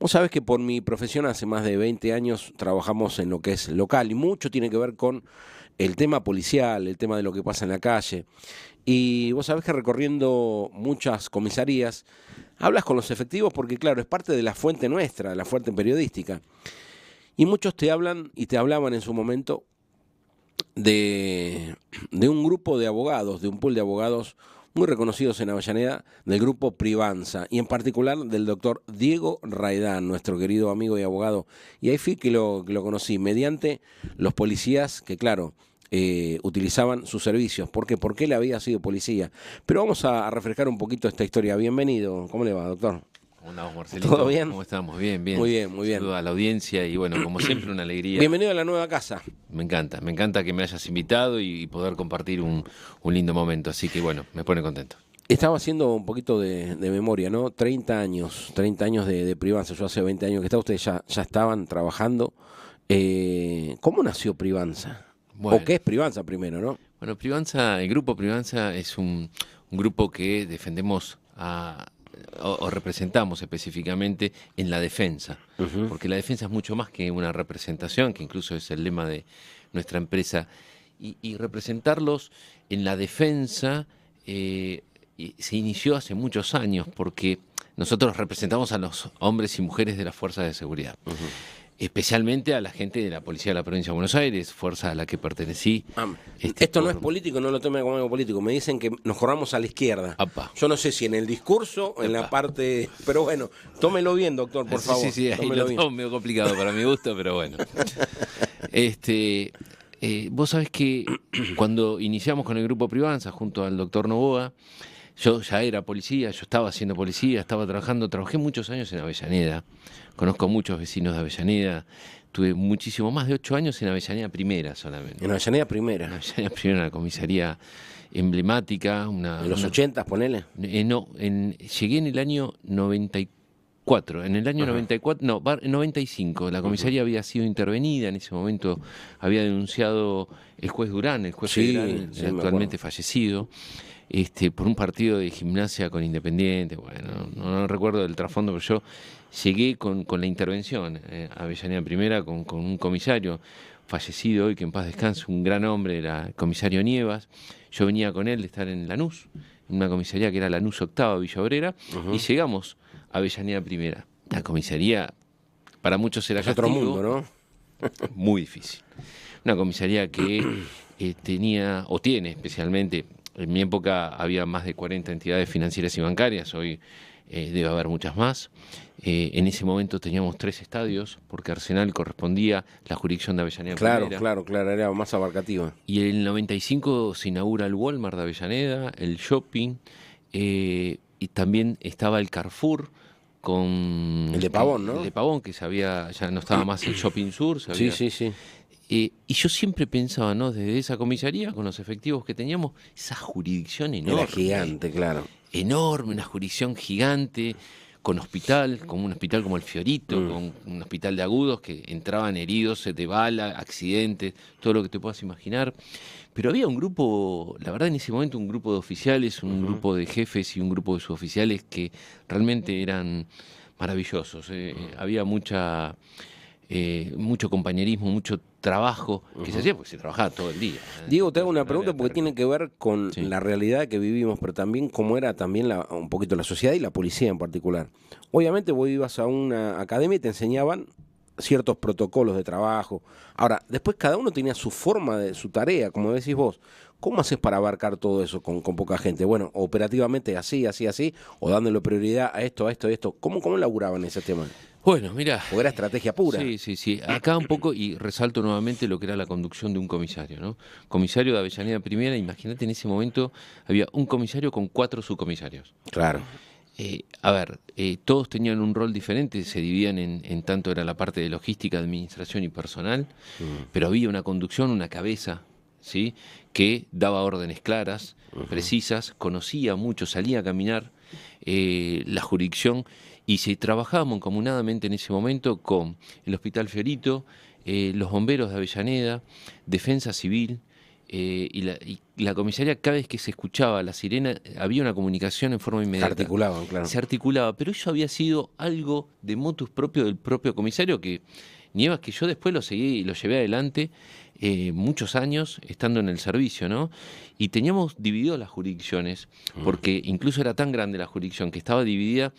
Vos sabés que por mi profesión hace más de 20 años trabajamos en lo que es local y mucho tiene que ver con el tema policial, el tema de lo que pasa en la calle. Y vos sabés que recorriendo muchas comisarías, hablas con los efectivos porque, claro, es parte de la fuente nuestra, la fuente periodística. Y muchos te hablan y te hablaban en su momento de un grupo de abogados, de un pool de abogados muy reconocidos en Avellaneda, del grupo Privanza, y en particular del doctor Diego Raidán, nuestro querido amigo y abogado. Y ahí fui que lo conocí, mediante los policías que, claro, utilizaban sus servicios. ¿Por qué? Porque él había sido policía. Pero vamos a refrescar un poquito esta historia. Bienvenido. ¿Cómo le va, doctor? ¿Cómo andamos, Marcelito? ¿Todo bien? ¿Cómo estamos? Bien, bien. Muy bien, muy bien. Saludo a la audiencia y bueno, como siempre, una alegría. Bienvenido a la nueva casa. Me encanta que me hayas invitado y poder compartir un lindo momento. Así que bueno, me pone contento. Estaba haciendo un poquito de memoria, ¿no? 30 años de Privanza. Yo hace 20 años que está, ustedes ya estaban trabajando. ¿Cómo nació Privanza? Bueno, ¿O qué es Privanza primero, no? bueno, Privanza, el grupo Privanza es un grupo que defendemos o representamos específicamente en la defensa, porque la defensa es mucho más que una representación, que incluso es el lema de nuestra empresa, y representarlos en la defensa se inició hace muchos años, porque nosotros representamos a los hombres y mujeres de las fuerzas de seguridad. Especialmente a la gente de la Policía de la Provincia de Buenos Aires, fuerza a la que pertenecí. Esto no es político, no lo tome como algo político. Me dicen que nos corramos a la izquierda. Apa. Yo no sé si en el discurso o en la parte... Pero bueno, tómelo bien, doctor, por favor. Sí, ahí lo tengo medio complicado para mi gusto, pero bueno. Vos sabés que cuando iniciamos con el grupo Privanza, junto al doctor Novoa, yo ya era policía, yo estaba haciendo policía, trabajé muchos años en Avellaneda, conozco muchos vecinos de Avellaneda, tuve muchísimo más de 8 años en Avellaneda Primera solamente. En Avellaneda Primera. En Avellaneda Primera, una comisaría emblemática. ¿En los 80, ponele? Llegué en el año 94, en el año 94, no, en 95, la comisaría había sido intervenida, en ese momento había denunciado el juez Durán, el juez federal, actualmente fallecido, por un partido de Gimnasia con Independiente. Bueno, no recuerdo del trasfondo, pero yo llegué con la intervención a Avellaneda Primera con un comisario fallecido hoy, que en paz descanse, un gran hombre, era el comisario Nievas. Yo venía con él de estar en Lanús, en una comisaría que era Lanús Octava, Villa Obrera, y llegamos a Avellaneda Primera. La comisaría, para muchos era castigo. Otro mundo, ¿no? Muy difícil. Una comisaría que tenía, o tiene especialmente, en mi época había más de 40 entidades financieras y bancarias, hoy debe haber muchas más. En ese momento teníamos 3 estadios, porque Arsenal correspondía a la jurisdicción de Avellaneda Primera. Claro, era más abarcativa. Y en el 95 se inaugura el Walmart de Avellaneda, el shopping, y también estaba el Carrefour con... El de Pavón, ¿no? El de Pavón, que ya no estaba más el Shopping Sur. Sí. Y yo siempre pensaba, ¿no? Desde esa comisaría, con los efectivos que teníamos, esa jurisdicción enorme. Era gigante, claro. Enorme, una jurisdicción gigante, con hospital, como un hospital como el Fiorito, con un hospital de agudos que entraban heridos de bala, accidentes, todo lo que te puedas imaginar. Pero había un grupo, la verdad en ese momento, un grupo de oficiales, un grupo de jefes y un grupo de suboficiales que realmente eran maravillosos. Había mucho compañerismo, mucho trabajo que se hacía porque se trabajaba todo el día. Diego, te hago una pregunta porque tiene que ver con la realidad que vivimos, pero también cómo era también un poquito la sociedad y la policía en particular. Obviamente vos ibas a una academia y te enseñaban ciertos protocolos de trabajo. Ahora, después cada uno tenía su forma de su tarea, como decís vos. ¿Cómo haces para abarcar todo eso con poca gente? Bueno, operativamente así, o dándole prioridad a esto. ¿Cómo laburaban ese tema? Bueno, mira. Porque era estrategia pura. Sí. Acá un poco, y resalto nuevamente lo que era la conducción de un comisario, ¿no? Comisario de Avellaneda Primera, imagínate, en ese momento había un comisario con 4 subcomisarios. Claro. Todos tenían un rol diferente, se dividían en tanto era la parte de logística, administración y personal, pero había una conducción, una cabeza, ¿sí? Que daba órdenes claras, precisas, conocía mucho, salía a caminar la jurisdicción, y se trabajaba mancomunadamente en ese momento con el Hospital Fiorito, los bomberos de Avellaneda, Defensa Civil, y la comisaría, cada vez que se escuchaba la sirena, había una comunicación en forma inmediata. Se articulaban, claro. Se articulaba, pero eso había sido algo de motus propio del propio comisario, que Nievas, que yo después lo seguí y lo llevé adelante muchos años estando en el servicio, ¿no? Y teníamos dividido las jurisdicciones, porque incluso era tan grande la jurisdicción que estaba dividida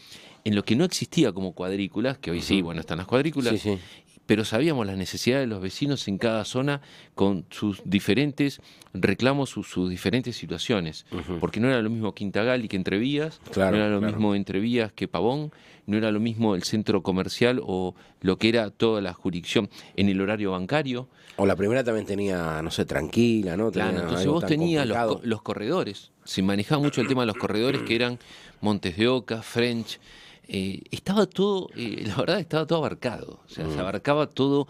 en lo que no existía como cuadrículas, que hoy sí, bueno, están las cuadrículas, Sí, sí. pero sabíamos las necesidades de los vecinos en cada zona con sus diferentes reclamos, sus diferentes situaciones, porque no era lo mismo Quintagal que Entrevías, Claro, no era lo claro. mismo Entrevías que Pavón, no era lo mismo el centro comercial o lo que era toda la jurisdicción en el horario bancario. O la primera también tenía, no sé, tranquila, ¿no? Claro, Tenía entonces algo vos tan tenías complicado. los corredores, se manejaba mucho el tema de los corredores que eran Montes de Oca, French, estaba todo, la verdad estaba todo abarcado, o sea, se abarcaba todo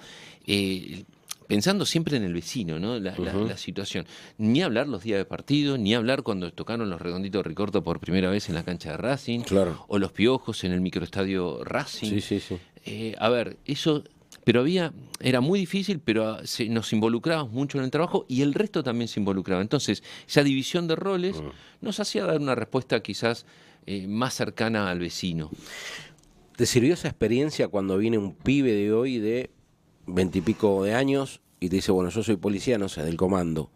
pensando siempre en el vecino, ¿no? La situación. Ni hablar los días de partido, ni hablar cuando tocaron los Redonditos de Ricordo por primera vez en la cancha de Racing, Claro. o los Piojos en el microestadio Racing. Sí, sí, sí. A ver, eso, pero era muy difícil, pero nos involucrábamos mucho en el trabajo y el resto también se involucraba. Entonces, esa división de roles nos hacía dar una respuesta quizás más cercana al vecino. ¿Te sirvió esa experiencia cuando viene un pibe de hoy de 20 y pico de años y te dice, bueno, yo soy policía, no sé, del comando?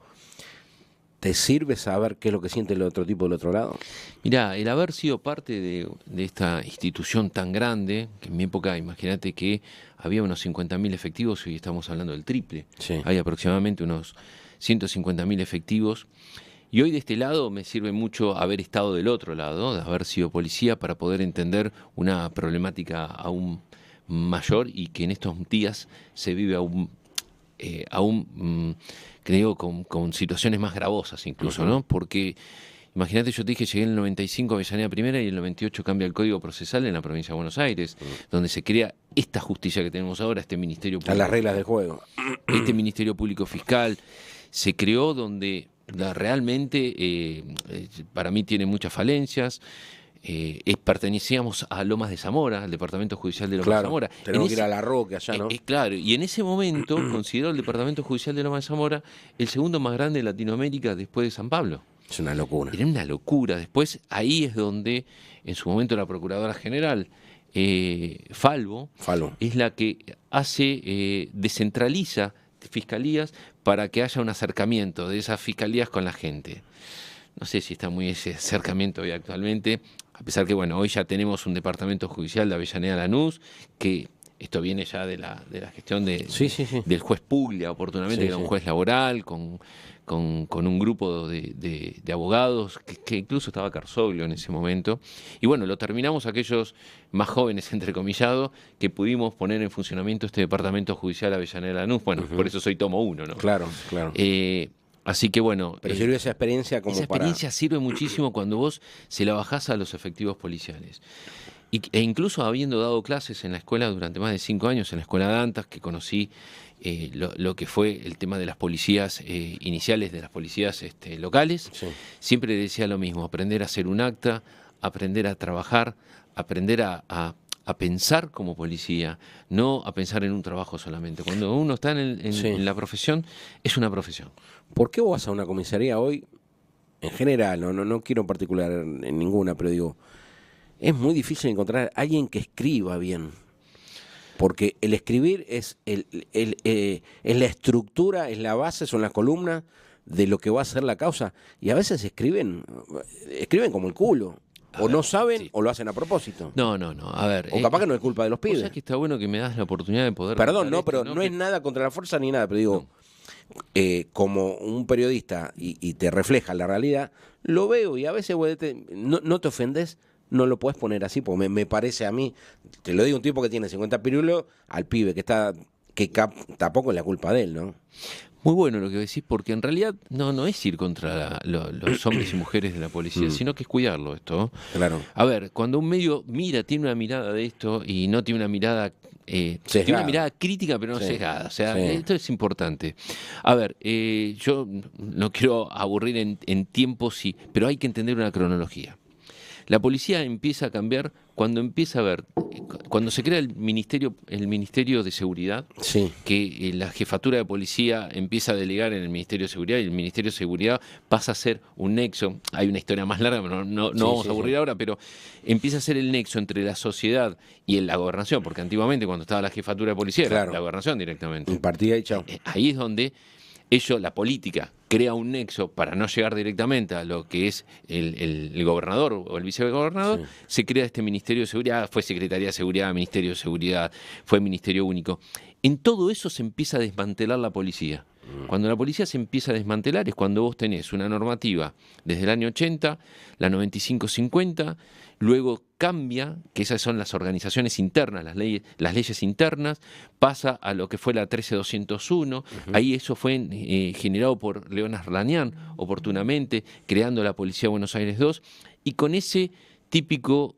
¿Te sirve saber qué es lo que siente el otro tipo del otro lado? Mirá, el haber sido parte de esta institución tan grande, que en mi época, imagínate que había unos 50.000 efectivos, hoy estamos hablando del triple. Sí. Hay aproximadamente unos 150.000 efectivos. Y hoy de este lado me sirve mucho haber estado del otro lado, de haber sido policía, para poder entender una problemática aún mayor y que en estos días se vive creo, con situaciones más gravosas incluso, ¿no? Porque imagínate, yo te dije, llegué en el 95 a Avellaneda Primera y en el 98 cambia el Código Procesal en la provincia de Buenos Aires, donde se crea esta justicia que tenemos ahora, este Ministerio Público. A las reglas del juego. Este Ministerio Público Fiscal se creó donde realmente, para mí, tiene muchas falencias. Pertenecíamos a Lomas de Zamora, al Departamento Judicial de Lomas de Zamora. Tenemos que ir a La Roque allá, ¿no? Claro, y en ese momento consideró el Departamento Judicial de Lomas de Zamora el segundo más grande de Latinoamérica después de San Pablo. Es una locura. Era una locura. Después, ahí es donde, en su momento, la Procuradora General, Falvo, es la que descentraliza fiscalías para que haya un acercamiento de esas fiscalías con la gente. No sé si está muy ese acercamiento hoy actualmente, a pesar que, bueno, hoy ya tenemos un departamento judicial de Avellaneda Lanús, que esto viene ya de la gestión del juez Puglia, oportunamente, que era un juez laboral, con un grupo de abogados, que incluso estaba Carzoglio en ese momento. Y bueno, lo terminamos aquellos más jóvenes, entrecomillado, que pudimos poner en funcionamiento este departamento judicial Avellaneda Lanús. Bueno, por eso soy tomo 1, ¿no? Claro, claro. Así que bueno. Pero sirve esa experiencia como esa experiencia sirve muchísimo cuando vos se la bajás a los efectivos policiales. E incluso habiendo dado clases en la escuela durante más de 5 años, en la escuela Dantas, que conocí lo que fue el tema de las policías iniciales, de las policías locales, siempre decía lo mismo: aprender a hacer un acta, aprender a trabajar, aprender a pensar como policía, no a pensar en un trabajo solamente. Cuando uno está en la profesión, es una profesión. ¿Por qué vos vas a una comisaría hoy, en general, no quiero en particular en ninguna, pero digo, es muy difícil encontrar a alguien que escriba bien? Porque el escribir es la estructura, es la base, son las columnas de lo que va a ser la causa. Y a veces escriben como el culo. O no saben o lo hacen a propósito. No. A ver. O capaz que no es culpa de los pibes. O sea que está bueno que me das la oportunidad de poder. Perdón, pero no es nada contra la fuerza ni nada, pero digo, como un periodista y te refleja la realidad, lo veo y a veces no te ofendes, no lo puedes poner así, porque me parece a mí, te lo digo un tipo que tiene 50 pirulos, al pibe que tampoco es la culpa de él, ¿no? Muy bueno lo que decís, porque en realidad no es ir contra los hombres y mujeres de la policía, sino que es cuidarlo esto. Claro. A ver, cuando un medio tiene una mirada de esto y no tiene una mirada tiene una mirada crítica pero no sesgada, o sea, esto es importante. A ver, yo no quiero aburrir en tiempos, pero hay que entender una cronología. La policía empieza a cambiar cuando empieza a ver, cuando se crea el Ministerio de Seguridad, Sí. que la jefatura de policía empieza a delegar en el Ministerio de Seguridad y el Ministerio de Seguridad pasa a ser un nexo. Hay una historia más larga, pero no Sí, vamos sí, a aburrir sí. ahora, pero empieza a ser el nexo entre la sociedad y la gobernación, porque antiguamente cuando estaba la jefatura de policía era Claro. la gobernación directamente. Impartida y chao. Ahí es donde la política, crea un nexo para no llegar directamente a lo que es el gobernador o el vicegobernador, Sí. se crea este Ministerio de Seguridad, fue Secretaría de Seguridad, Ministerio de Seguridad, fue Ministerio Único. En todo eso se empieza a desmantelar la policía. Cuando la policía se empieza a desmantelar es cuando vos tenés una normativa desde el año 80, la 95-50, luego cambia, que esas son las organizaciones internas, las leyes internas, pasa a lo que fue la 13201, ahí eso fue generado por León Arlanián, oportunamente, creando la Policía de Buenos Aires II, y con ese típico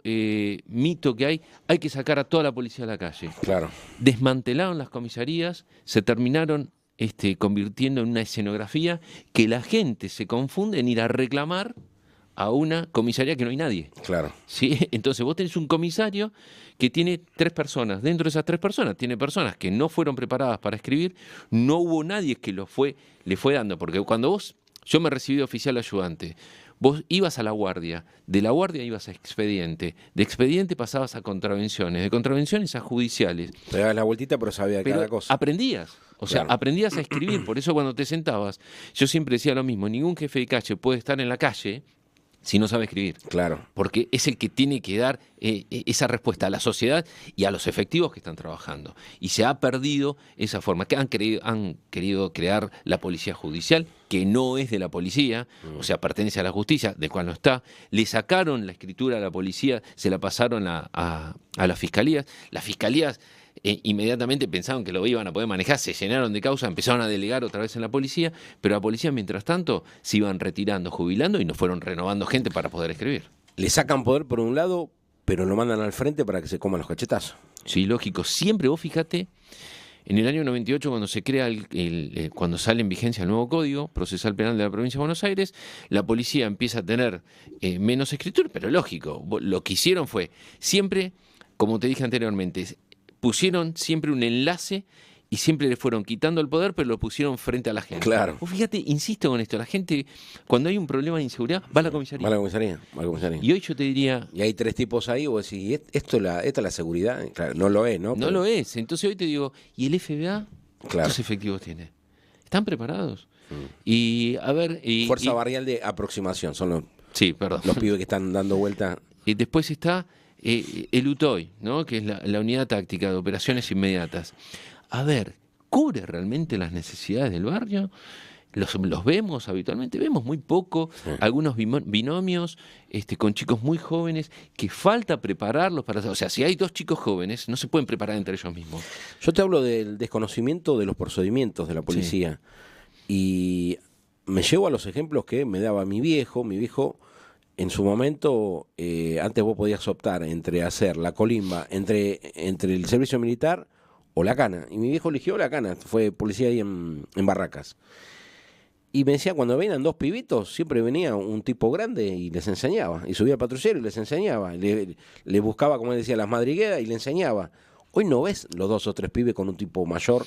mito que hay que sacar a toda la policía a la calle. Claro. Desmantelaron las comisarías, se terminaron convirtiendo en una escenografía que la gente se confunde en ir a reclamar a una comisaría que no hay nadie. Claro. ¿Sí? Entonces vos tenés un comisario que tiene 3 personas. Dentro de esas 3 personas tiene personas que no fueron preparadas para escribir, no hubo nadie que le fue dando, porque cuando yo me recibí de oficial ayudante, vos ibas a la guardia, de la guardia ibas a expediente, de expediente pasabas a contravenciones, de contravenciones a judiciales. Te dabas la vueltita, pero sabía Pero cada cosa. aprendías, o sea, Claro. aprendías a escribir. Por eso cuando te sentabas, yo siempre decía lo mismo, ningún jefe de calle puede estar en la calle si no sabe escribir. Claro. Porque es el que tiene que dar esa respuesta a la sociedad y a los efectivos que están trabajando. Y se ha perdido esa forma. Que han querido crear la policía judicial, que no es de la policía, o sea, pertenece a la justicia, del cual no está. Le sacaron la escritura a la policía, se la pasaron a las fiscalías. Las fiscalías inmediatamente pensaron que lo iban a poder manejar, se llenaron de causa, empezaron a delegar otra vez en la policía, pero la policía, mientras tanto, se iban retirando, jubilando y no fueron renovando gente para poder escribir. Le sacan poder por un lado, pero lo mandan al frente para que se coman los cachetazos. Sí, lógico. Siempre vos fíjate, en el año 98, cuando se crea cuando sale en vigencia el nuevo Código Procesal Penal de la Provincia de Buenos Aires, la policía empieza a tener menos escritura, pero lógico, lo que hicieron fue siempre, como te dije anteriormente, pusieron siempre un enlace y siempre le fueron quitando el poder, pero lo pusieron frente a la gente. Claro. Vos fíjate, insisto con esto, la gente, cuando hay un problema de inseguridad, va a la comisaría. Va a la comisaría. Va a la comisaría. Y hoy yo te diría... Y hay 3 tipos ahí, vos decís, ¿esta es la seguridad? Claro, no lo es, ¿no? No Pero- lo es. Entonces hoy te digo, ¿y el FBA? Claro. ¿Cuántos efectivos tiene? ¿Están preparados? Y a ver... Fuerza Barrial de Aproximación, son Sí, perdón. los pibes que están dando vuelta. Y después está el UTOI, ¿no? Que es la Unidad Táctica de Operaciones Inmediatas. A ver, ¿cubre realmente las necesidades del barrio? Los vemos habitualmente, vemos muy poco, algunos binomios con chicos muy jóvenes que falta prepararlos para... O sea, si hay 2 chicos jóvenes, no se pueden preparar entre ellos mismos. Yo te hablo del desconocimiento de los procedimientos de la policía. Y me llevo a los ejemplos que me daba mi viejo. Mi viejo, en su momento, antes vos podías optar entre hacer la colimba, entre el servicio militar o la cana. Y mi viejo eligió la cana, fue policía ahí en Barracas. Y me decía, cuando venían 2 pibitos, siempre venía un tipo grande y les enseñaba. Y subía al patrullero y les enseñaba. Le buscaba, como él decía, las madrigueras y le enseñaba. Hoy no ves los 2 o 3 pibes con un tipo mayor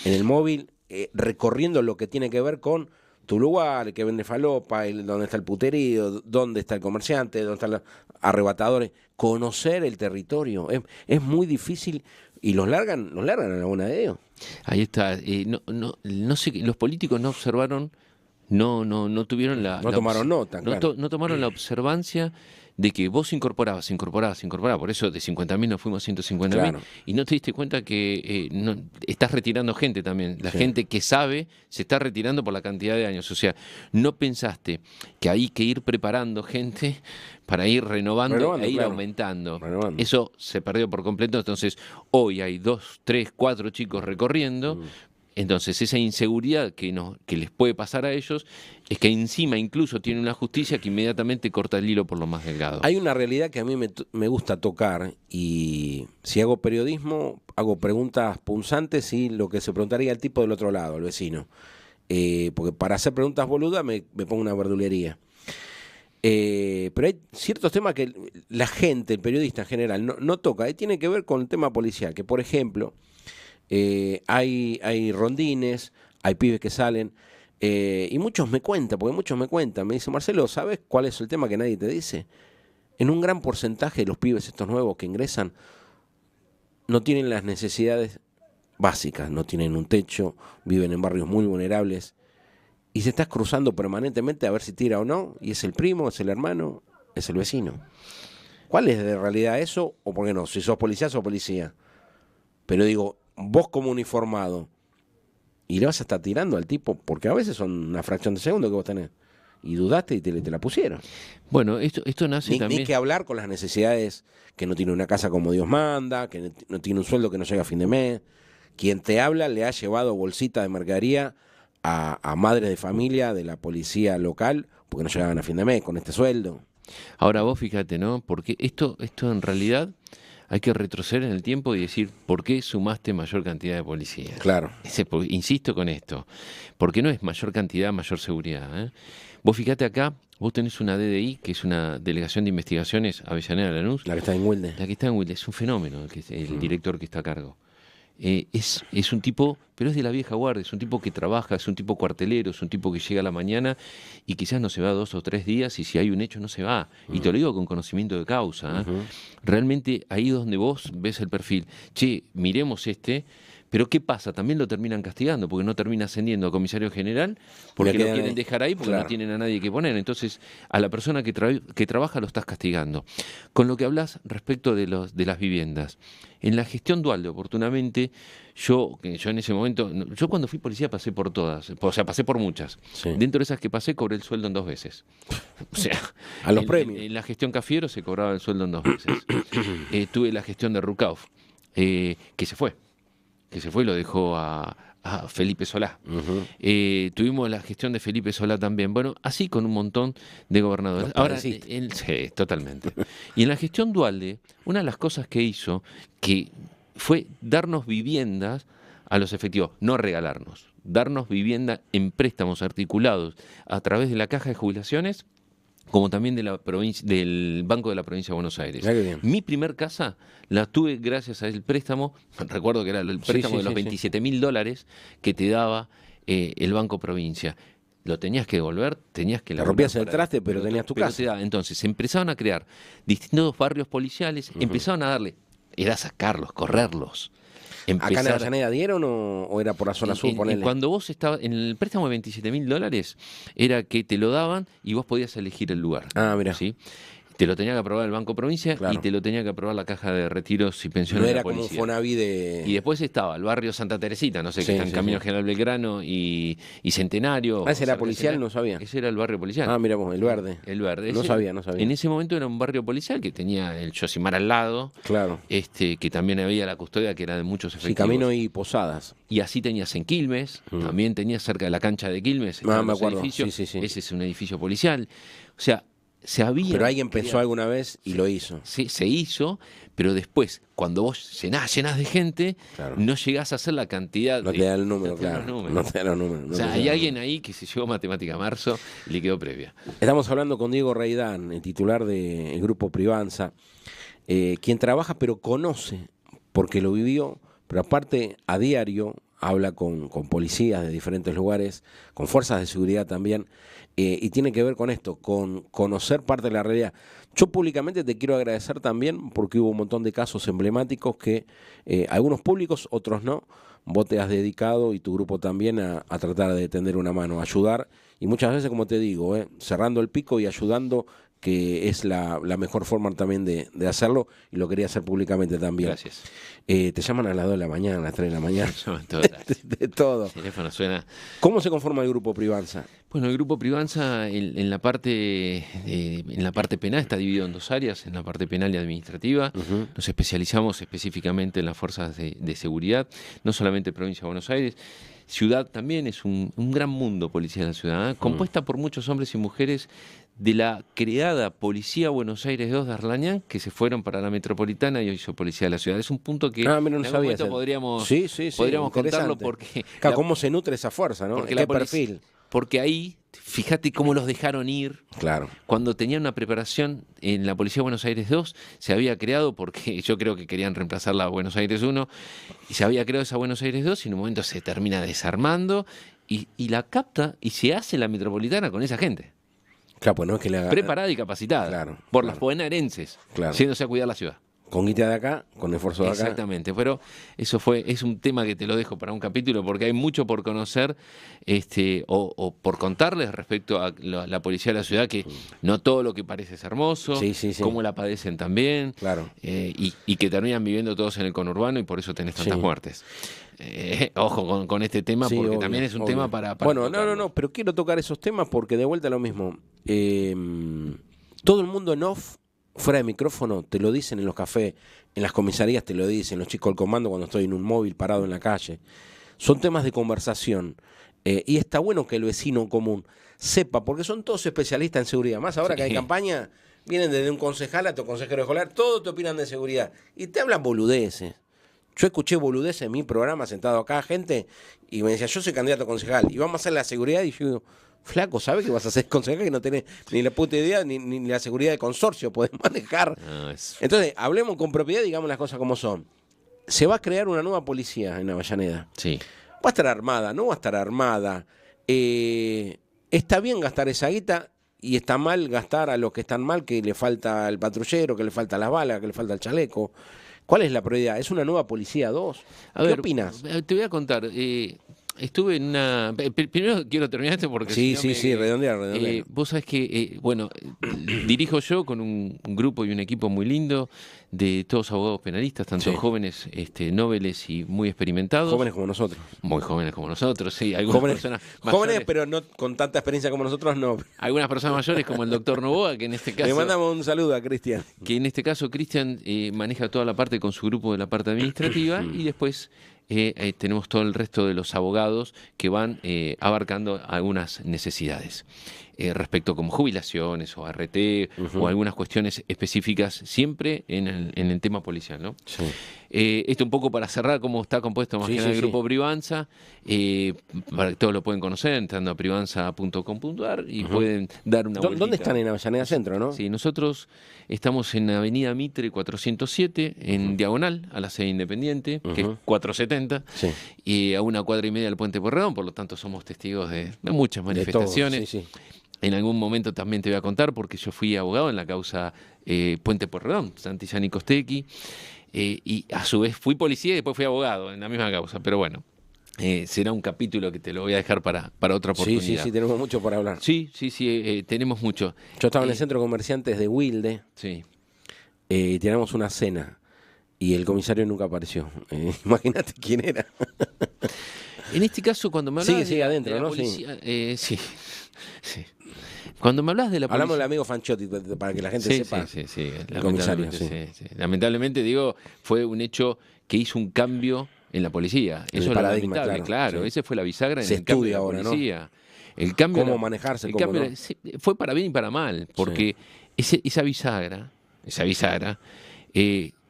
en el móvil, recorriendo lo que tiene que ver con tu lugar, el que vende falopa, dónde está el puterío, dónde está el comerciante, dónde están los arrebatadores. Conocer el territorio es muy difícil y los largan a la buena de Dios. Ahí está. No sé, los políticos no observaron, no tuvieron la... No tomaron nota, no, claro. no tomaron la observancia de que vos incorporabas. Por eso de 50.000 nos fuimos a 150.000. Claro. Y no te diste cuenta que estás retirando gente también. La gente que sabe se está retirando por la cantidad de años. O sea, no pensaste que hay que ir preparando gente para ir renovando e ir claro. aumentando. Renovando. Eso se perdió por completo. Entonces, hoy hay 2, 3, 4 chicos recorriendo. Entonces, esa inseguridad que les puede pasar a ellos es que encima incluso tiene una justicia que inmediatamente corta el hilo por lo más delgado. Hay una realidad que a mí me gusta tocar y si hago periodismo, hago preguntas punzantes y lo que se preguntaría el tipo del otro lado, el vecino. Porque para hacer preguntas boludas me pongo una verdulería. Pero hay ciertos temas que la gente, el periodista en general, no toca. Y tiene que ver con el tema policial, que por ejemplo, hay rondines, hay pibes que salen, y muchos me cuentan, me dicen, Marcelo, ¿sabes cuál es el tema que nadie te dice? En un gran porcentaje de los pibes estos nuevos que ingresan no tienen las necesidades básicas, no tienen un techo, viven en barrios muy vulnerables, y se estás cruzando permanentemente a ver si tira o no, y es el primo, es el hermano, es el vecino. ¿Cuál es de realidad eso? O por qué no, si sos policía. Pero digo, vos como uniformado, y le vas a estar tirando al tipo, porque a veces son una fracción de segundo que vos tenés, y dudaste y te la pusieron. Bueno, esto nace también... Ni que hablar con las necesidades, que no tiene una casa como Dios manda, que no tiene un sueldo que no llega a fin de mes. Quien te habla le ha llevado bolsita de mercadería a madres de familia de la policía local, porque no llegaban a fin de mes con este sueldo. Ahora vos fíjate, ¿no? Porque esto en realidad hay que retroceder en el tiempo y decir, ¿por qué sumaste mayor cantidad de policías? Claro. Insisto con esto, porque no es mayor cantidad, mayor seguridad, ¿eh? Vos fíjate acá, vos tenés una DDI, que es una Delegación de Investigaciones Avellaneda Lanús. La que está en Wilde. La que está en Wilde, es un fenómeno el director que está a cargo. Es un tipo, pero es de la vieja guardia, es un tipo que trabaja, es un tipo cuartelero, es un tipo que llega a la mañana y quizás no se va 2 o 3 días y si hay un hecho no se va. Y te lo digo con conocimiento de causa. ¿Eh? Realmente ahí es donde vos ves el perfil. Che, miremos pero ¿qué pasa? También lo terminan castigando porque no termina ascendiendo a comisario general porque lo quieren dejar ahí porque no tienen a nadie que poner. Entonces a la persona que trabaja lo estás castigando. Con lo que hablas respecto de las viviendas. En la gestión Dualde, oportunamente, yo en ese momento, yo cuando fui policía pasé por todas, o sea, pasé por muchas. Sí. Dentro de esas que pasé, cobré el sueldo en 2 veces. O sea, a los premios. En la gestión Cafiero se cobraba el sueldo en 2 veces. Tuve la gestión de Rucauf, que se fue y lo dejó a Felipe Solá. Tuvimos la gestión de Felipe Solá también. Bueno, así con un montón de gobernadores. Ahora, sí, totalmente. Y en la gestión Dualde, una de las cosas que hizo que fue darnos viviendas a los efectivos, no regalarnos, darnos vivienda en préstamos articulados a través de la Caja de Jubilaciones, como también del Banco de la Provincia de Buenos Aires. Mi primer casa la tuve gracias al préstamo, recuerdo que era el préstamo de los $27.000 que te daba el Banco Provincia. Lo tenías que devolver, tenías que... Te rompías el traste, pero tenías tu casa. Entonces, empezaron a crear distintos barrios policiales, empezaron a darle... Era sacarlos, correrlos. ¿Acá en Avellaneda dieron o era por la zona sur? Cuando vos estabas en el préstamo de $27.000 era que te lo daban y vos podías elegir el lugar. Ah, mira. ¿Sí? Te lo tenía que aprobar el Banco Provincia y te lo tenía que aprobar la Caja de Retiros y Pensiones de la Policía. No era como un Fonavi de... Y después estaba el barrio Santa Teresita, no sé, que está en Camino General Belgrano y Centenario. ¿Ese era policial? No sabía. Ese era el barrio policial. Ah, mira vos, el Verde. El Verde. No sabía. En ese momento era un barrio policial que tenía el Yosimar al lado. Claro. Que también había la custodia que era de muchos efectivos. Sí, Camino y Posadas. Y así tenías en Quilmes, también tenías cerca de la cancha de Quilmes. Me acuerdo. Sí. Ese es un edificio policial. O sea, pero alguien pensó alguna vez y lo hizo. Sí, se hizo, pero después, cuando vos llenás de gente, no llegás a hacer la cantidad. No te da el número, claro. No te da los números. O sea, hay alguien ahí que se llevó matemática a marzo y le quedó previa. Estamos hablando con Diego Reidán, el titular del grupo Privanza, quien trabaja pero conoce, porque lo vivió, pero aparte a diario habla con policías de diferentes lugares, con fuerzas de seguridad también, y tiene que ver con esto, con conocer parte de la realidad. Yo públicamente te quiero agradecer también porque hubo un montón de casos emblemáticos que algunos públicos, otros no, vos te has dedicado y tu grupo también a tratar de tender una mano, a ayudar, y muchas veces, como te digo, cerrando el pico y ayudando, que es la mejor forma también de hacerlo, y lo quería hacer públicamente también. Gracias. Te llaman a las 2 de la mañana, a las 3 de la mañana. de todo. El teléfono suena. ¿Cómo se conforma el grupo Privanza? Bueno, el grupo Privanza en la parte penal está dividido en 2 áreas, en la parte penal y administrativa. Nos especializamos específicamente en las fuerzas de seguridad, no solamente Provincia de Buenos Aires. Ciudad también es un gran mundo policial de la ciudad, compuesta por muchos hombres y mujeres de la creada Policía Buenos Aires 2 de Arlañán, que se fueron para la metropolitana y hoy hizo Policía de la Ciudad. Es un punto que en algún momento podríamos contarlo porque... Claro, ¿cómo se nutre esa fuerza, no? ¿Qué perfil? Porque ahí fíjate cómo los dejaron ir. Claro. Cuando tenían una preparación en la Policía de Buenos Aires 2, se había creado, porque yo creo que querían reemplazar la Buenos Aires 1, y se había creado esa Buenos Aires 2 y en un momento se termina desarmando y la capta y se hace la metropolitana con esa gente. Claro, pues no es que le haga... Preparada y capacitada. Claro, por claro. las bonaerenses, Claro. yéndose a cuidar la ciudad. Con guita de acá, con esfuerzo de acá. Exactamente, pero eso es un tema que te lo dejo para un capítulo porque hay mucho por conocer o por contarles respecto a la policía de la ciudad, que no todo lo que parece es hermoso, Sí. cómo la padecen también, Claro. y que terminan viviendo todos en el conurbano y por eso tenés tantas Sí. muertes. Ojo con este tema, Sí, porque obvio, también es un obvio. tema para Bueno, tocarlo. no, pero quiero tocar esos temas porque de vuelta lo mismo. Todo el mundo en off, fuera de micrófono, te lo dicen en los cafés, en las comisarías te lo dicen, los chicos del comando cuando estoy en un móvil parado en la calle. Son temas de conversación. Y está bueno que el vecino común sepa, porque son todos especialistas en seguridad. Más ahora que hay campaña, vienen desde un concejal a tu consejero escolar, todos te opinan de seguridad. Y te hablan boludeces. Yo escuché boludeces en mi programa sentado acá, gente, y me decía, yo soy candidato a concejal, y vamos a hacer la seguridad, y yo digo, flaco, ¿sabes que vas a hacer concejal que no tenés ni la puta idea, ni la seguridad de consorcio podés manejar? No, Entonces, hablemos con propiedad y digamos las cosas como son. Se va a crear una nueva policía en Avellaneda. Sí. Va a estar armada, no va a estar armada. Está bien gastar esa guita y está mal gastar a los que están mal, que le falta el patrullero, que le falta las balas, que le falta el chaleco. ¿Cuál es la prioridad? ¿Es una nueva policía 2? ¿Qué opinas? Te voy a contar. Estuve en una... Primero quiero terminar esto porque... Sí, si no sí, redondear. vos sabés que, dirijo yo con un grupo y un equipo muy lindo de todos abogados penalistas, tanto Sí. jóvenes, nobles y muy experimentados. Jóvenes como nosotros. Muy jóvenes como nosotros, sí. Algunas personas Jóvenes, mayores, pero no con tanta experiencia como nosotros, no. algunas personas mayores como el doctor Novoa, que en este caso... Le mandamos un saludo a Cristian. Que en este caso Cristian maneja toda la parte con su grupo de la parte administrativa y después tenemos todo el resto de los abogados que van abarcando algunas necesidades respecto como jubilaciones o ART o algunas cuestiones específicas siempre en el tema policial, ¿no? Sí. Esto un poco para cerrar cómo está compuesto más que nada el grupo Privanza, para que todos lo pueden conocer entrando a privanza.com.ar y pueden dar una vueltita. ¿Dónde están? En Avellaneda Centro, ¿no? Sí, nosotros estamos en Avenida Mitre 407, en diagonal a la sede Independiente, que es 470, Sí. y a 1 cuadra y media del Puente Pueyrredón, por lo tanto somos testigos de muchas De manifestaciones. todo, sí. En algún momento también te voy a contar, porque yo fui abogado en la causa Puente Pueyrredón, Santillán y Costequi, y a su vez fui policía y después fui abogado en la misma causa, pero bueno. Será un capítulo que te lo voy a dejar para otra oportunidad. Sí, tenemos mucho por hablar. Sí, tenemos mucho. Yo estaba en el centro de comerciantes de Wilde Sí. y teníamos una cena y el comisario nunca apareció. Imagínate quién era. En este caso, cuando me hablas Sigue adentro, de la ¿no? policía, sí. Cuando me hablas de la policía... Hablamos del amigo Fanchotti para que la gente sepa. Sí. El comisario, Lamentablemente, Lamentablemente, digo, fue un hecho que hizo un cambio en la policía. En Eso el es lo paradigma, lamentable, claro. sí. Ese fue la bisagra en Se el cambio de estudia la ahora, ¿no? policía. El cambio Cómo de la- manejarse, el cómo cambio no. de- sí, fue para bien y para mal, porque esa bisagra,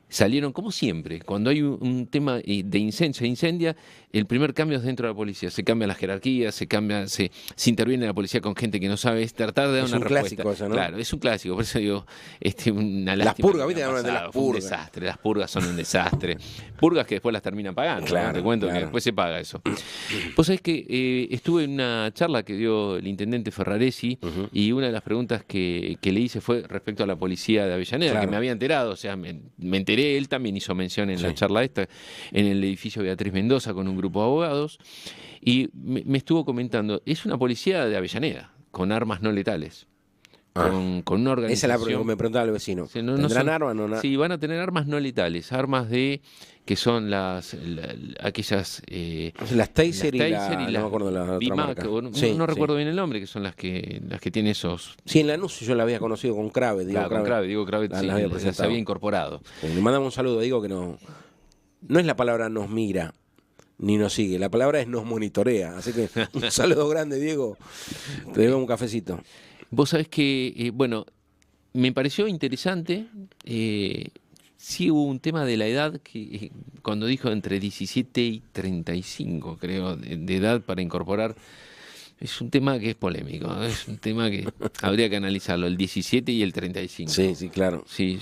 salieron como siempre. Cuando hay un tema de incendio, se incendia, el primer cambio es dentro de la policía. Se cambia la jerarquía, se interviene la policía con gente que no sabe, es tratar de dar Es una un respuesta. clásico eso, ¿no? Claro, es un clásico. Por eso digo, una Las lástima purgas, lo que ¿viste? ha Hablan de pasado. las Fue un purgas. desastre, las purgas son un desastre. Purgas que después las terminan pagando. Claro, ¿no? Te cuento claro. que después se paga eso. Vos sabés que estuve en una charla que dio el intendente Ferraresi y una de las preguntas que le hice fue respecto a la policía de Avellaneda, Claro. que me había enterado, o sea, me enteré, él también hizo mención en la charla esta, en el edificio Beatriz Mendoza con un grupo de abogados, y me estuvo comentando, es una policía de Avellaneda, con armas no letales. Con una Esa organización. es la pregunta que me preguntaba el vecino. Sí, no ¿Tendrán son- armas o no? Sí, van a tener armas no letales, armas que son aquellas Las Taser y Taser no me acuerdo la otra BIMAC, marca. o no Sí, recuerdo bien el nombre, que son las que tienen esos. Sí, en Lanús yo la había conocido con Crave. Claro, con Crave, digo Crave, las sí, había las presentado. había incorporado. Le mandamos un saludo, digo que no es la palabra nos mira ni nos sigue, la palabra es nos monitorea. Así que un saludo grande, Diego. Te debo un cafecito. Vos sabés que, me pareció interesante. Sí hubo un tema de la edad, que cuando dijo entre 17 y 35, creo, de edad para incorporar Es un tema que es polémico, es un tema que habría que analizarlo, el 17 y el 35. Sí, sí, claro. Sí,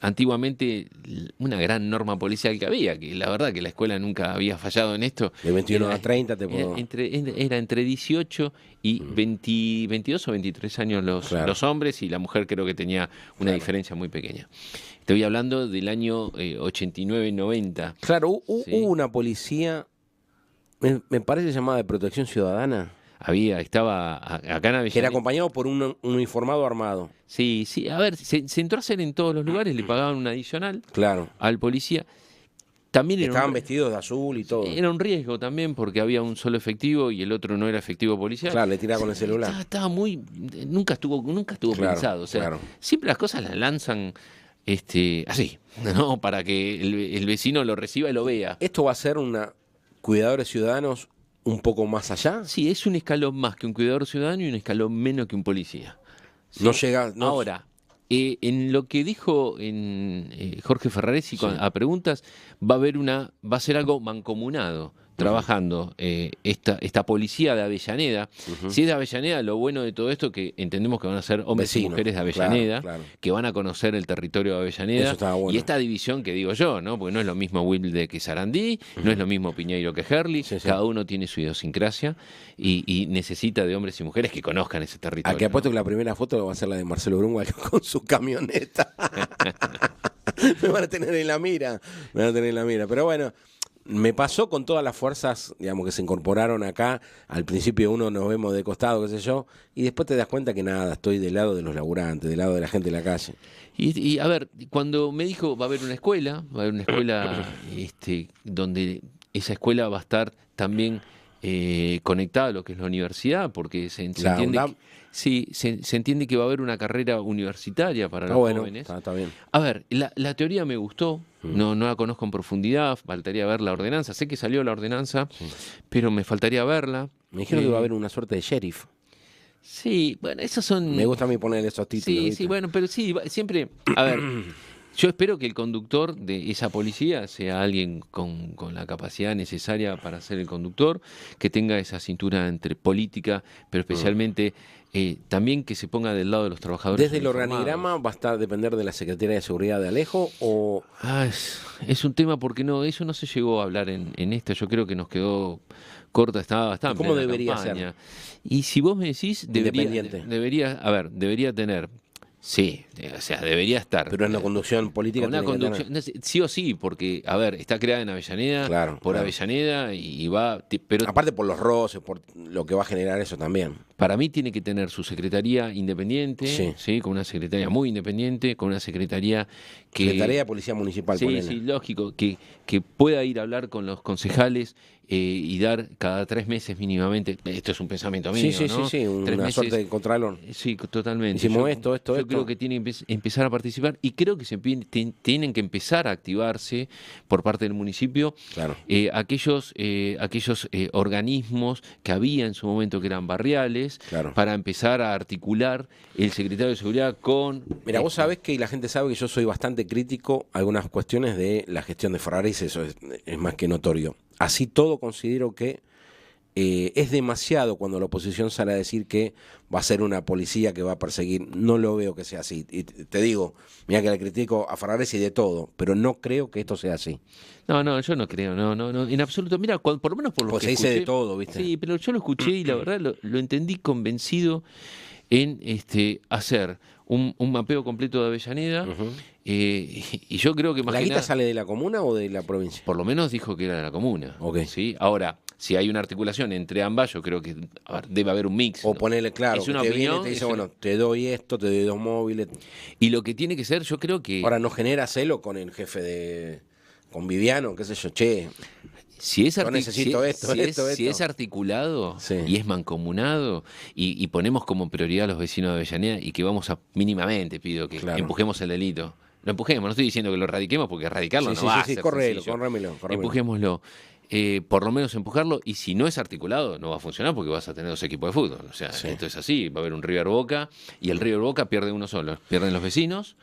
antiguamente una gran norma policial que había, que la verdad que la escuela nunca había fallado en esto. De 21 era, a 30 te puedo... era entre 18 y 22 o 23 años los hombres, y la mujer creo que tenía una diferencia muy pequeña. Estoy hablando del año 89-90. Claro, ¿sí? hubo una policía, me parece llamada de Protección Ciudadana. Estaba acá en Avellaneda. Que era acompañado por un uniformado armado. Sí, sí, a ver, se entró a hacer en todos los lugares, le pagaban un adicional al policía. También estaban vestidos de azul y todo. Era un riesgo también porque había un solo efectivo y el otro no era efectivo policial. Claro, le tiraba con el celular. Estaba nunca estuvo pensado. O sea, siempre las cosas las lanzan así, ¿no? Para que el vecino lo reciba y lo vea. ¿Esto va a ser una cuidadores ciudadanos un poco más allá? Sí, es un escalón más que un cuidador ciudadano y un escalón menos que un policía. ¿Sí? No llega... No... Ahora, en lo que dijo Jorge Ferraresi a preguntas, va a ser algo mancomunado, trabajando esta policía de Avellaneda. Si es de Avellaneda, lo bueno de todo esto que entendemos que van a ser hombres y mujeres de Avellaneda, que van a conocer el territorio de Avellaneda. Y esta división que digo yo, ¿no? Porque no es lo mismo Wilde que Sarandí, no es lo mismo Piñeiro que Herli, cada uno tiene su idiosincrasia y necesita de hombres y mujeres que conozcan ese territorio. Aquí apuesto que la primera foto va a ser la de Marcelo Grunwald con su camioneta. Me van a tener en la mira, pero bueno... Me pasó con todas las fuerzas, digamos, que se incorporaron acá. Al principio uno nos vemos de costado, qué sé yo, y después te das cuenta que nada, estoy del lado de los laburantes, del lado de la gente de la calle. Y a ver, cuando me dijo va a haber una escuela donde esa escuela va a estar también conectada a lo que es la universidad, porque se entiende se entiende que va a haber una carrera universitaria para los jóvenes. Está bien. A ver, la teoría me gustó, no la conozco en profundidad, faltaría ver la ordenanza. Sé que salió la ordenanza, pero me faltaría verla. Me dijeron que va a haber una suerte de sheriff. Sí, bueno, esos son... Me gusta a mí poner esos títulos. Sí, ¿viste? sí, bueno, pero sí, siempre... A ver, yo espero que el conductor de esa policía sea alguien con la capacidad necesaria para ser el conductor, que tenga esa cintura entre política, pero especialmente... también que se ponga del lado de los trabajadores. ¿Desde el organigrama va a depender de la Secretaría de Seguridad de Alejo o...? Es un tema porque eso no se llegó a hablar en esta, yo creo que nos quedó corta, estaba bastante. ¿Cómo debería ser? Y si vos me decís, debería tener... Sí, o sea, debería estar. Pero en la conducción política. Una conducción, sí o sí, porque, a ver, está creada en Avellaneda, Avellaneda y va... Pero aparte por los roces, por lo que va a generar eso también. Para mí tiene que tener su secretaría independiente, sí, con una secretaría muy independiente, con una secretaría que... Secretaría de Policía Municipal. Sí, ponele. Sí, lógico, que pueda ir a hablar con los concejales y dar cada 3 meses mínimamente, esto es un pensamiento mío, ¿no? Sí, una suerte de contralor. Sí, totalmente. Hicimos esto. Yo creo que tienen que empezar a participar y creo que tienen que empezar a activarse por parte del municipio aquellos organismos que había en su momento que eran barriales, para empezar a articular el secretario de Seguridad con... Mira, vos sabés que la gente sabe que yo soy bastante crítico a algunas cuestiones de la gestión de Ferraris, eso es más que notorio. Así todo considero que es demasiado cuando la oposición sale a decir que va a ser una policía que va a perseguir. No lo veo que sea así. Y te digo, mira que le critico a Ferraris y de todo, pero no creo que esto sea así. No, yo no creo, no, en absoluto. Mira, por lo menos por lo que se escuché, dice de todo, ¿viste? Sí, pero yo lo escuché y la verdad lo entendí convencido en hacer un mapeo completo de Avellaneda. Y yo creo que... ¿La guita sale de la comuna o de la provincia? Por lo menos dijo que era de la comuna. Okay. ¿Sí? Ahora, si hay una articulación entre ambas, yo creo que debe haber un mix. O ponerle, claro, es una que opinión, viene y te dice, bueno, te doy esto, te doy 2 móviles. Y lo que tiene que ser, yo creo que... Ahora, no genera celo con el jefe con Viviano, qué sé yo, che... Si es, si es articulado y es mancomunado y ponemos como prioridad a los vecinos de Avellaneda y que vamos a mínimamente, pido que empujemos el delito. Lo empujemos, no estoy diciendo que lo erradiquemos porque erradicarlo no va a ser corrémelo. Empujémoslo. Por lo menos empujarlo, y si no es articulado no va a funcionar porque vas a tener 2 equipos de fútbol. O sea, esto es así, va a haber un River Boca y el River Boca pierde uno solo, pierden los vecinos.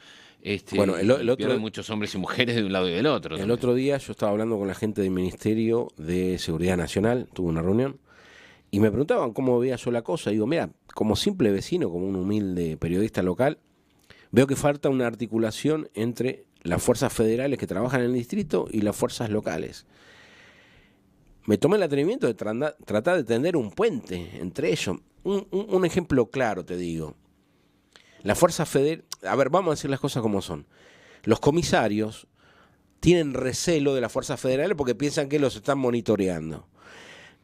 Bueno, pierden muchos hombres y mujeres de un lado y del otro. El otro día yo estaba hablando con la gente del Ministerio de Seguridad Nacional, tuve una reunión, Y me preguntaban cómo veía yo la cosa. Digo, mira, como simple vecino, como un humilde periodista local, veo que falta una articulación entre las fuerzas federales que trabajan en el distrito y las fuerzas locales. Me tomé el atrevimiento de tratar de tender un puente entre ellos. Un ejemplo claro, te digo. La fuerza federal... A ver, vamos a decir las cosas como son. Los comisarios tienen recelo de las fuerzas federales porque piensan que los están monitoreando.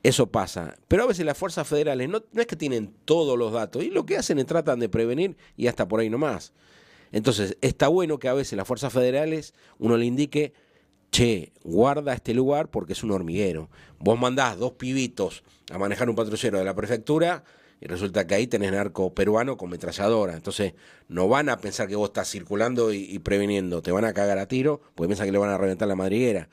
Eso pasa. Pero a veces las fuerzas federales no es que tienen todos los datos. Y lo que hacen es tratan de prevenir y hasta por ahí nomás. Entonces, está bueno que a veces las fuerzas federales uno le indique, che, guarda este lugar porque es un hormiguero. Vos mandás 2 pibitos a manejar un patrullero de la prefectura y resulta que ahí tenés narco peruano con metralladora. Entonces, no van a pensar que vos estás circulando y previniendo. Te van a cagar a tiro porque piensan que le van a reventar la madriguera.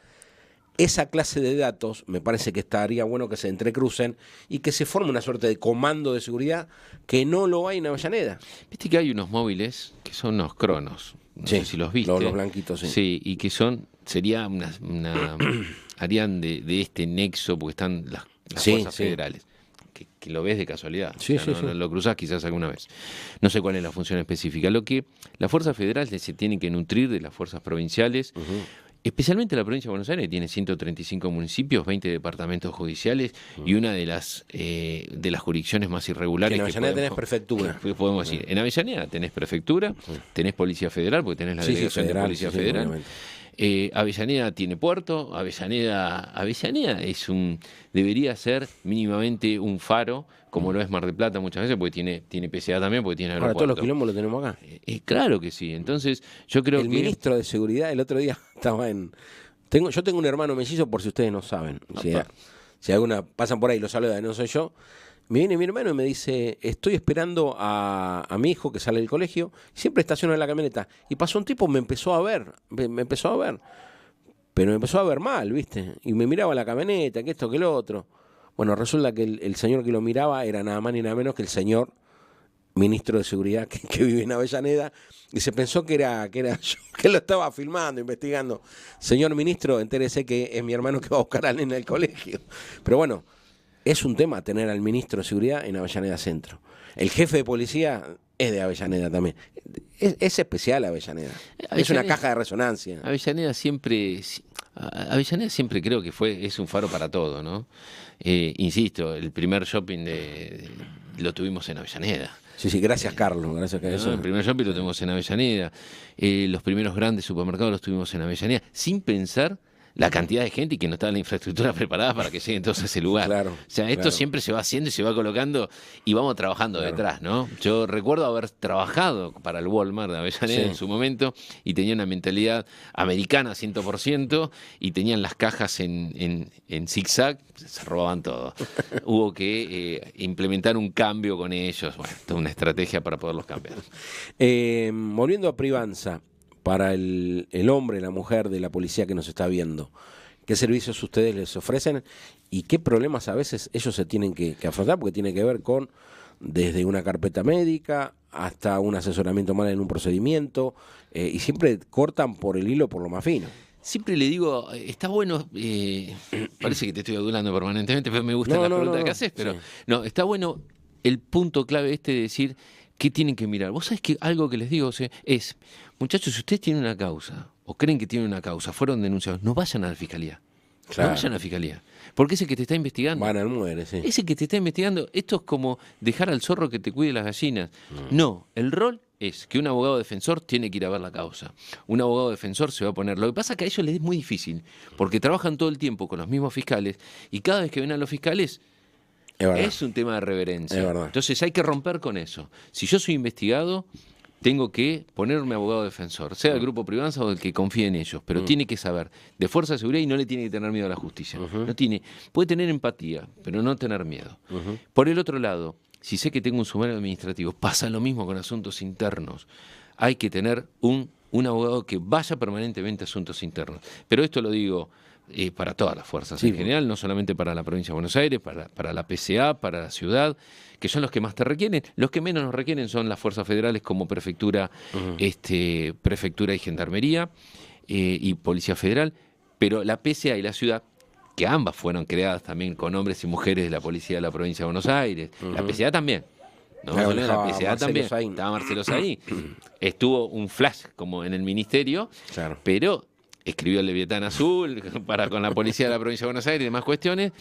Esa clase de datos me parece que estaría bueno que se entrecrucen y que se forme una suerte de comando de seguridad que no lo hay en Avellaneda. Viste que hay unos móviles que son unos cronos, no sé si los viste. Los blanquitos, sí. Sí, y que sería harían de este nexo, porque están las fuerzas federales. Que lo ves de casualidad. Sí, no lo cruzás quizás alguna vez. No sé cuál es la función específica. Lo que las fuerzas federales se tienen que nutrir de las fuerzas provinciales. Especialmente la provincia de Buenos Aires, tiene 135 municipios, 20 departamentos judiciales y una de las jurisdicciones más irregulares. En Avellaneda tenés prefectura. Podemos decir. En Avellaneda tenés prefectura, tenés Policía Federal, porque tenés la delegación de Policía Federal. Avellaneda tiene puerto. Avellaneda debería ser mínimamente un faro, como lo es Mar del Plata muchas veces, porque tiene PCA también, porque tiene aeropuerto. Ahora, todos los quilombos los tenemos acá. Claro que sí. Entonces, yo creo que... El ministro de Seguridad el otro día estaba yo tengo un hermano mellizo, por si ustedes no saben. Si alguna pasan por ahí y lo saluda y no soy yo. Me viene mi hermano y me dice, estoy esperando a mi hijo que sale del colegio, siempre estaciona en la camioneta. Y pasó un tipo, me empezó a ver. Pero me empezó a ver mal, ¿viste? Y me miraba la camioneta, que esto, que lo otro. Bueno, resulta que el señor que lo miraba era nada más ni nada menos que el señor ministro de Seguridad que vive en Avellaneda, y se pensó que era yo que lo estaba filmando, investigando. Señor ministro, entérese que es mi hermano que va a buscar al nene al colegio. Pero bueno, es un tema tener al ministro de Seguridad en Avellaneda Centro. El jefe de policía es de Avellaneda también. Es especial Avellaneda. Es una caja de resonancia. Avellaneda siempre creo que es un faro para todo, ¿no? Insisto, el primer shopping lo tuvimos en Avellaneda. Sí, gracias Carlos, gracias a eso. El primer shopping lo tuvimos en Avellaneda. Los primeros grandes supermercados los tuvimos en Avellaneda, sin pensar la cantidad de gente y que no estaba la infraestructura preparada para que lleguen todos a ese lugar. Claro, o sea, esto siempre se va haciendo y se va colocando y vamos trabajando detrás, ¿no? Yo recuerdo haber trabajado para el Walmart de Avellaneda en su momento y tenía una mentalidad americana 100% y tenían las cajas en zigzag, se robaban todo. Hubo que implementar un cambio con ellos, bueno, toda una estrategia para poderlos cambiar. Volviendo a Privanza, para el hombre, la mujer de la policía que nos está viendo, ¿qué servicios ustedes les ofrecen y qué problemas a veces ellos se tienen que afrontar? Porque tiene que ver con desde una carpeta médica hasta un asesoramiento mal en un procedimiento, y siempre cortan por el hilo por lo más fino. Siempre le digo, está bueno, parece que te estoy adulando permanentemente, pero me gustan las preguntas que haces, pero no, está bueno el punto clave de decir qué tienen que mirar. Vos sabés que algo que les digo es, muchachos, si ustedes tienen una causa, o creen que tienen una causa, fueron denunciados, no vayan a la fiscalía. Claro. No vayan a la fiscalía. Porque ese que te está investigando. Van al muere, sí. Ese que te está investigando, esto es como dejar al zorro que te cuide las gallinas. No, el rol es que un abogado defensor tiene que ir a ver la causa. Un abogado defensor se va a poner. Lo que pasa es que a ellos les es muy difícil, porque trabajan todo el tiempo con los mismos fiscales, y cada vez que ven a los fiscales, es un tema de reverencia. Es verdad. Entonces hay que romper con eso. Si yo soy investigado, tengo que ponerme abogado defensor, sea el grupo Privanza o el que confíe en ellos, pero tiene que saber de fuerza de seguridad y no le tiene que tener miedo a la justicia. Puede tener empatía, pero no tener miedo. Por el otro lado, si sé que tengo un sumario administrativo, pasa lo mismo con asuntos internos. Hay que tener un abogado que vaya permanentemente a asuntos internos. Pero esto lo digo para todas las fuerzas en general, no solamente para la provincia de Buenos Aires, para la PCA, para la ciudad, que son los que más te requieren. Los que menos nos requieren son las fuerzas federales como prefectura, prefectura y gendarmería y policía federal, pero la PCA y la ciudad que ambas fueron creadas también con hombres y mujeres de la policía de la provincia de Buenos Aires. La PCA también. No, Claro, la PCA también. Saín. Estaba Marcelo Saín. Estuvo un flash como en el ministerio, Claro. pero escribió el Leviatán Azul con la policía de la provincia de Buenos Aires y demás cuestiones.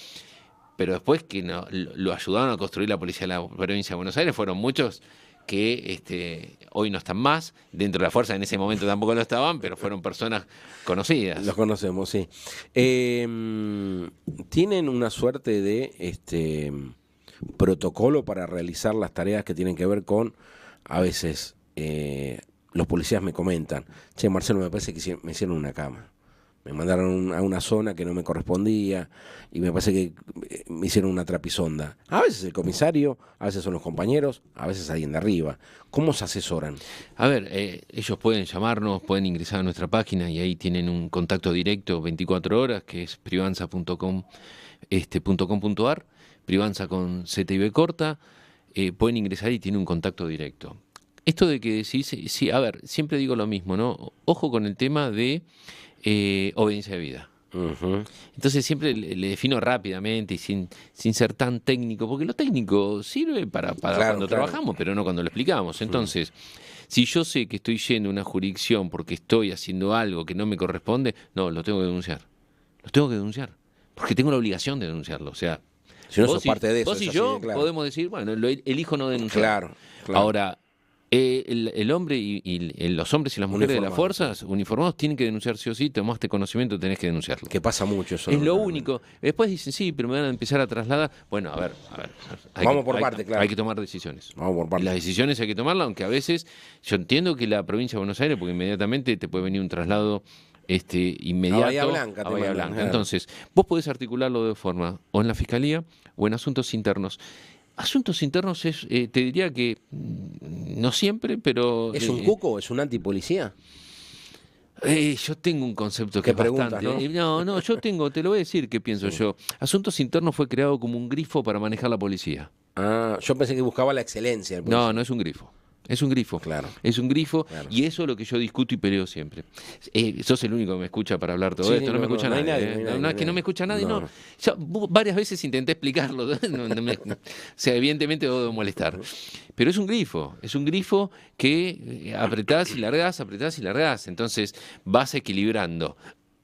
Pero después que lo ayudaron a construir la policía de la provincia de Buenos Aires fueron muchos que hoy no están más, dentro de la fuerza en ese momento tampoco lo estaban, pero fueron personas conocidas. Los conocemos, sí. ¿Tienen una suerte de protocolo para realizar las tareas que tienen que ver con, a veces, los policías me comentan, che, Marcelo, me parece que me hicieron una cama. Me mandaron a una zona que no me correspondía y me parece que me hicieron una trapisonda. A veces el comisario, a veces son los compañeros, a veces alguien de arriba. ¿Cómo se asesoran? A ver, ellos pueden llamarnos, pueden ingresar a nuestra página y ahí tienen un contacto directo 24 horas, que es privanza.com.ar, privanza con Z y B corta, pueden ingresar y tienen un contacto directo. Esto de que decís, sí, a ver, siempre digo lo mismo, ¿no? Ojo con el tema de obediencia de vida. Uh-huh. Entonces siempre le defino rápidamente y sin ser tan técnico, porque lo técnico sirve para cuando trabajamos, pero no cuando lo explicamos. Entonces, si yo sé que estoy yendo a una jurisdicción porque estoy haciendo algo que no me corresponde, no, lo tengo que denunciar. Lo tengo que denunciar, porque tengo la obligación de denunciarlo. O sea, si no sos parte de eso, vos y yo podemos decir, bueno, elijo no denunciar. Claro. Ahora, el hombre y los hombres y las mujeres de las fuerzas uniformados tienen que denunciar sí o sí. Tomaste conocimiento, tenés que denunciarlo. Que pasa mucho eso. Es lo único. Después dicen, sí, pero me van a empezar a trasladar. Bueno, a ver. Vamos por parte, claro. Hay que tomar decisiones. Vamos por parte. Y las decisiones hay que tomarlas, aunque a veces yo entiendo que la provincia de Buenos Aires, porque inmediatamente te puede venir un traslado inmediato a Bahía Blanca. Claro. Entonces, vos podés articularlo de dos formas, o en la Fiscalía o en asuntos internos. Asuntos internos te diría que no siempre, pero... ¿Es un cuco? ¿Es un antipolicía? Yo tengo un concepto que es bastante... No, yo te lo voy a decir qué pienso yo. Asuntos internos fue creado como un grifo para manejar la policía. Ah, yo pensé que buscaba la excelencia. No es un grifo. Es un grifo. Claro. Es un grifo, claro. Y eso es lo que yo discuto y peleo siempre. Sos el único que me escucha para hablar todo esto. No me escucha nadie. No es que no me escucha nadie, no. Ya varias veces intenté explicarlo. O sea, evidentemente debo molestar. Pero es un grifo que apretás y largás. Entonces vas equilibrando.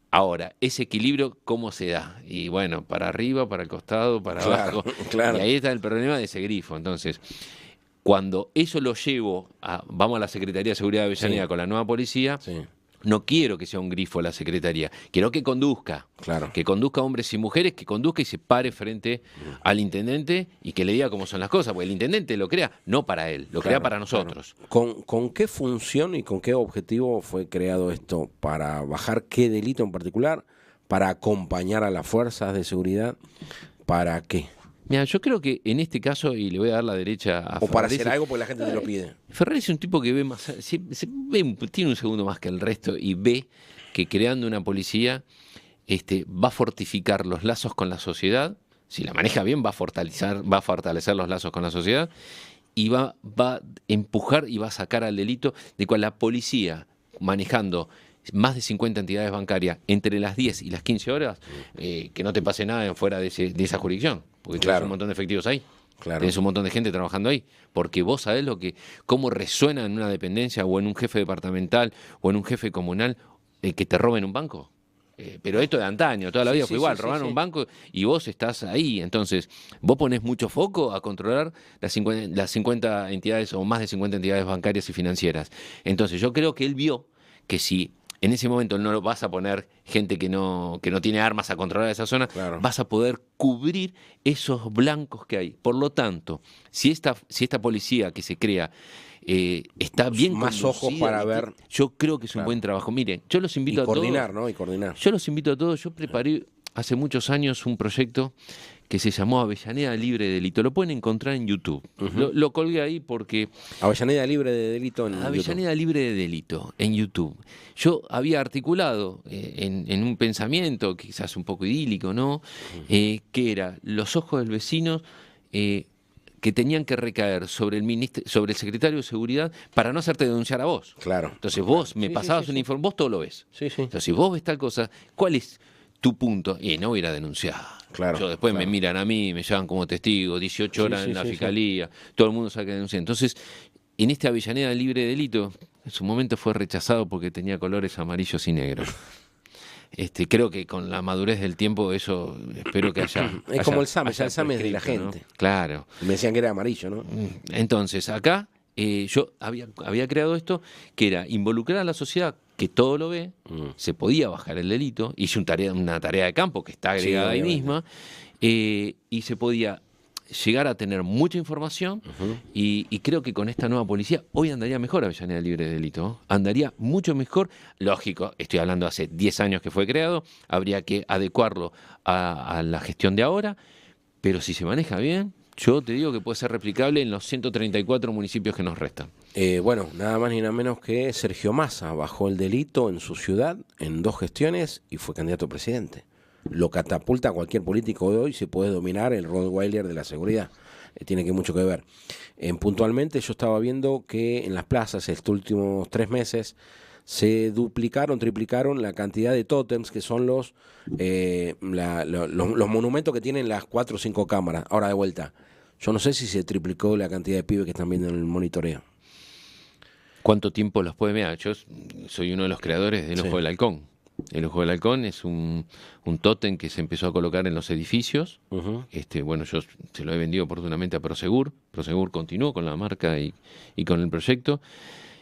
Ahora, ese equilibrio, ¿cómo se da? Y bueno, para arriba, para el costado, para abajo. Claro. Y ahí está el problema de ese grifo. Entonces, cuando eso lo llevo vamos a la Secretaría de Seguridad de Avellaneda con la nueva policía, no quiero que sea un grifo la Secretaría, quiero que conduzca. Claro. Que conduzca hombres y mujeres, que conduzca y se pare frente al intendente y que le diga cómo son las cosas, porque el intendente lo crea no para él, lo crea para nosotros. Claro. ¿Con qué función y con qué objetivo fue creado esto? ¿Para bajar qué delito en particular? ¿Para acompañar a las fuerzas de seguridad? ¿Para qué? Mira, yo creo que en este caso, y le voy a dar la derecha a o para hacer algo porque la gente te lo pide. Ferrer es un tipo que ve más, tiene un segundo más que el resto y ve que creando una policía va a fortificar los lazos con la sociedad. Si la maneja bien, va a fortalecer los lazos con la sociedad y va a empujar y va a sacar al delito de cual la policía manejando más de 50 entidades bancarias entre las 10 y las 15 horas, que no te pase nada fuera de esa jurisdicción, porque tienes un montón de efectivos ahí, tienes un montón de gente trabajando ahí, porque vos sabés cómo resuena en una dependencia o en un jefe departamental o en un jefe comunal que te roben un banco. Pero esto de antaño, toda la vida fue igual, robaron un banco y vos estás ahí. Entonces, vos ponés mucho foco a controlar las 50 entidades o más de 50 entidades bancarias y financieras. Entonces, yo creo que él vio que si en ese momento no vas a poner gente que no tiene armas a controlar esa zona, vas a poder cubrir esos blancos que hay. Por lo tanto, si esta policía que se crea está bien más ojos para ver. Yo creo que es un buen trabajo. Miren, yo los invito a todos. Y coordinar. Yo los invito a todos. Yo preparé hace muchos años un proyecto que se llamó Avellaneda Libre de Delito. Lo pueden encontrar en YouTube. Lo colgué ahí porque... Avellaneda Libre de Delito en Avellaneda Libre de Delito en YouTube. Yo había articulado en un pensamiento, quizás un poco idílico, ¿no? Que era los ojos del vecino que tenían que recaer sobre el secretario de Seguridad para no hacerte denunciar a vos. Claro. Entonces vos me pasabas un informe, vos todo lo ves. Sí. Entonces si vos ves tal cosa, ¿cuál es tu punto, y no hubiera denunciado. Claro, Yo después claro. me miran a mí, me llevan como testigo, 18 horas Sí, en la sí, sí. fiscalía, todo el mundo sabe que denuncia. Entonces, en esta Avellaneda libre de delito, en su momento fue rechazado porque tenía colores amarillos y negros. Creo que con la madurez del tiempo eso espero que Es como el SAME, ya haya el SAME es de la prescrito, ¿no? gente. Claro. Me decían que era amarillo, ¿no? Entonces, acá yo había creado esto que era involucrar a la sociedad que todo lo ve, se podía bajar el delito, hice una tarea de campo que está Sí, agregada ahí obviamente. misma, y se podía llegar a tener mucha información y creo que con esta nueva policía hoy andaría mejor Avellaneda libre de delito, ¿no? Andaría mucho mejor, lógico, estoy hablando hace 10 años que fue creado, habría que adecuarlo a la gestión de ahora, pero si se maneja bien, yo te digo que puede ser replicable en los 134 municipios que nos restan. Bueno, nada más ni nada menos que Sergio Massa bajó el delito en su ciudad en 2 gestiones y fue candidato a presidente. Lo catapulta a cualquier político de hoy, se puede dominar el Rottweiler de la seguridad. Tiene que mucho que ver. Puntualmente yo estaba viendo que en las plazas estos últimos 3 meses se duplicaron, triplicaron la cantidad de tótems que son los monumentos que tienen las 4 o 5 cámaras. Ahora de vuelta, yo no sé si se triplicó la cantidad de pibes que están viendo en el monitoreo. ¿Cuánto tiempo los puede ver? Yo soy uno de los creadores del Ojo del Halcón. El Ojo del Halcón es un tótem que se empezó a colocar en los edificios. Bueno, yo se lo he vendido oportunamente a Prosegur. Prosegur continuó con la marca y con el proyecto.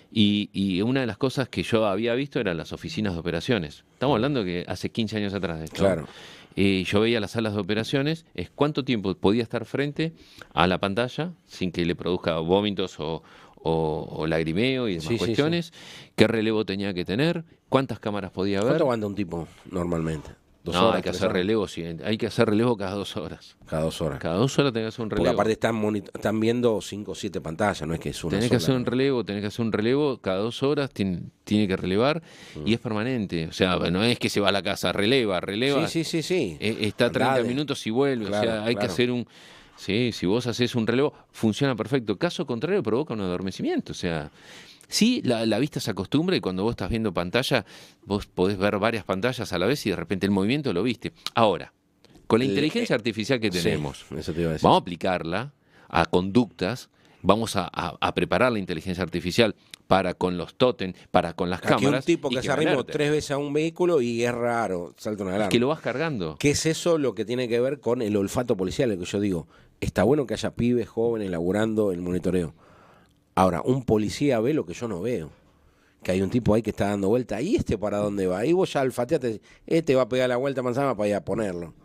Y una de las cosas que yo había visto eran las oficinas de operaciones. Estamos hablando que hace 15 años atrás de esto. Claro. Yo veía las salas de operaciones, es cuánto tiempo podía estar frente a la pantalla sin que le produzca vómitos o lagrimeo y demás cuestiones, qué relevo tenía que tener, cuántas cámaras podía haber. ¿Cuánto aguanta un tipo normalmente? No, hay que hacer relevo, sí, hay que hacer relevo cada 2 horas. Cada 2 horas. Cada 2 horas tenés que hacer un relevo. Porque aparte están viendo 5 o 7 pantallas, no es que es una Tenés sola. que hacer un relevo cada 2 horas, tiene que relevar y es permanente. O sea, no es que se va a la casa, releva. Sí. Está 30 minutos y vuelve. Claro, o sea, hay que hacer un... Sí, si vos haces un relevo, funciona perfecto. Caso contrario, provoca un adormecimiento. O sea, sí, la vista se acostumbra y cuando vos estás viendo pantalla, vos podés ver varias pantallas a la vez y de repente el movimiento lo viste. Ahora, con la inteligencia artificial que tenemos, eso te iba a decir. vamos a aplicarla a conductas, vamos a preparar la inteligencia artificial para con los tótem, para con las Aquí cámaras. un tipo que se arrimó alerte. 3 veces a un vehículo y es raro, salta una alarma. Es que lo vas cargando. ¿Qué es eso lo que tiene que ver con el olfato policial? Lo que yo digo, está bueno que haya pibes jóvenes laburando el monitoreo. Ahora, un policía ve lo que yo no veo. Que hay un tipo ahí que está dando vuelta. ¿Y para dónde va? Y vos ya olfateaste, va a pegar la vuelta manzana para ir a ponerlo.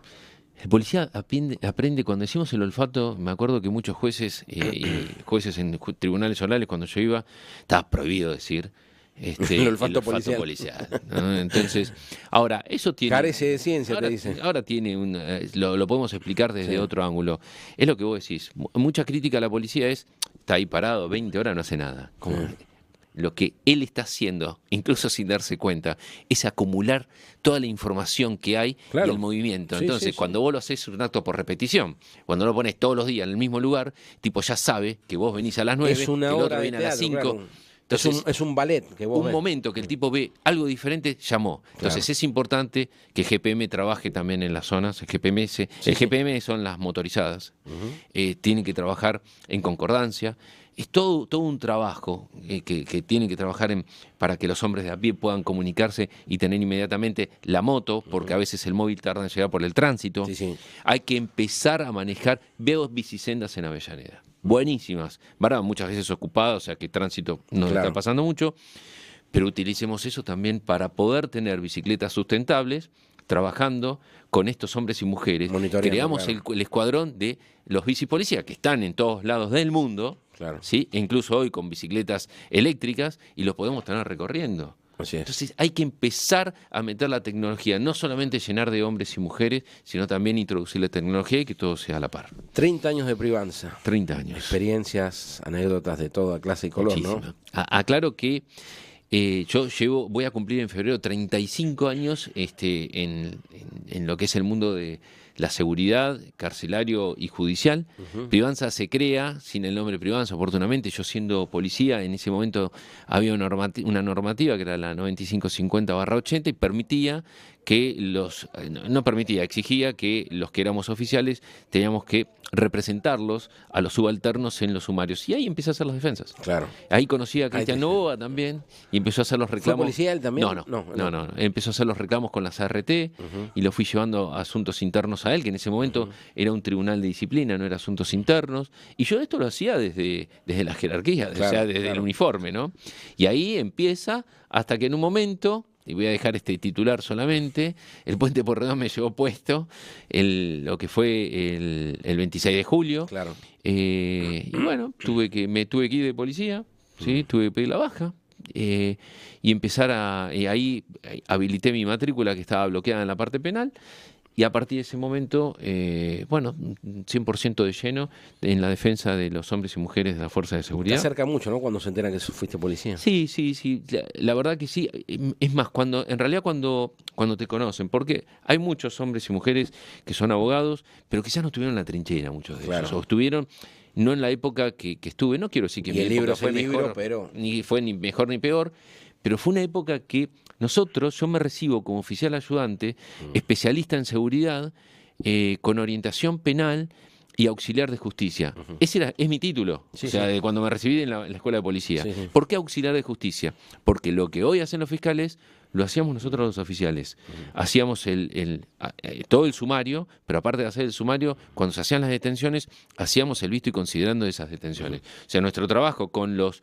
El policía aprende, cuando decimos el olfato, me acuerdo que muchos jueces y jueces en tribunales orales, cuando yo iba, estaba prohibido decir el olfato policial. ¿no? Entonces, ahora, eso tiene... Carece de ciencia, ahora, te dicen. Ahora tiene lo podemos explicar desde otro ángulo. Es lo que vos decís. Mucha crítica a la policía está ahí parado 20 horas, no hace nada. Lo que él está haciendo, incluso sin darse cuenta, es acumular toda la información que hay y el movimiento. Entonces, cuando vos lo haces un acto por repetición, cuando lo pones todos los días en el mismo lugar, tipo ya sabe que vos venís a las 9, es una que el hora otro viene a las 5. Claro. Entonces, es un ballet que vos ves. Momento que el tipo ve algo diferente, llamó. Entonces es importante que GPM trabaje también en las zonas. El GPM son las motorizadas. Tienen que trabajar en concordancia. Es todo un trabajo que tienen que trabajar para que los hombres de a pie puedan comunicarse y tener inmediatamente la moto, porque a veces el móvil tarda en llegar por el tránsito. Hay que empezar a manejar. Veo bicisendas en Avellaneda. Buenísimas, ¿verdad? Muchas veces ocupadas, o sea que tránsito no está pasando mucho, pero utilicemos eso también para poder tener bicicletas sustentables, trabajando con estos hombres y mujeres. Creamos el escuadrón de los bicipolicías, que están en todos lados del mundo, ¿sí? E incluso hoy con bicicletas eléctricas, y los podemos tener recorriendo. Entonces hay que empezar a meter la tecnología, no solamente llenar de hombres y mujeres, sino también introducir la tecnología y que todo sea a la par. 30 años de privanza. 30 años. Experiencias, anécdotas de toda clase y color, muchísima. ¿no? Aclaro que Yo voy a cumplir en febrero 35 años en lo que es el mundo de la seguridad, carcelario y judicial. Privanza se crea sin el nombre Privanza, oportunamente. Yo siendo policía, en ese momento había una normativa que era la 9550/80 y permitía que no permitía, exigía que los que éramos oficiales teníamos que representarlos a los subalternos en los sumarios. Y ahí empecé a hacer las defensas. Claro. Ahí conocí a Cristian Novoa también y empezó a hacer los reclamos. ¿Fue policía él también? No. Empezó a hacer los reclamos con las ART y lo fui llevando a asuntos internos a él, que en ese momento era un tribunal de disciplina, no era asuntos internos. Y yo esto lo hacía desde la jerarquía, Claro, o sea, desde el uniforme, ¿no? Y ahí empieza hasta que en un momento, y voy a dejar este titular solamente, el Puente Porredón me llevó puesto lo que fue el 26 de julio. Claro. Y bueno, me tuve que ir de policía, ¿sí? Tuve que pedir la baja. Y empezar ahí habilité mi matrícula que estaba bloqueada en la parte penal. Y a partir de ese momento, 100% de lleno en la defensa de los hombres y mujeres de la Fuerza de Seguridad. Te acerca mucho, ¿no? Cuando se entera que fuiste policía. Sí. La verdad que sí. Es más, en realidad cuando te conocen, porque hay muchos hombres y mujeres que son abogados, pero quizás no estuvieron en la trinchera, muchos de ellos. O estuvieron no en la época que estuve. No quiero decir que mi época fue mejor, pero ni fue ni mejor ni peor, pero fue una época que yo me recibo como oficial ayudante, especialista en seguridad, con orientación penal y auxiliar de justicia. Ese es mi título, de cuando me recibí en la escuela de policía. Sí. ¿Por qué auxiliar de justicia? Porque lo que hoy hacen los fiscales lo hacíamos nosotros los oficiales. Hacíamos todo el sumario, pero aparte de hacer el sumario, cuando se hacían las detenciones, hacíamos el visto y considerando esas detenciones. O sea, nuestro trabajo con los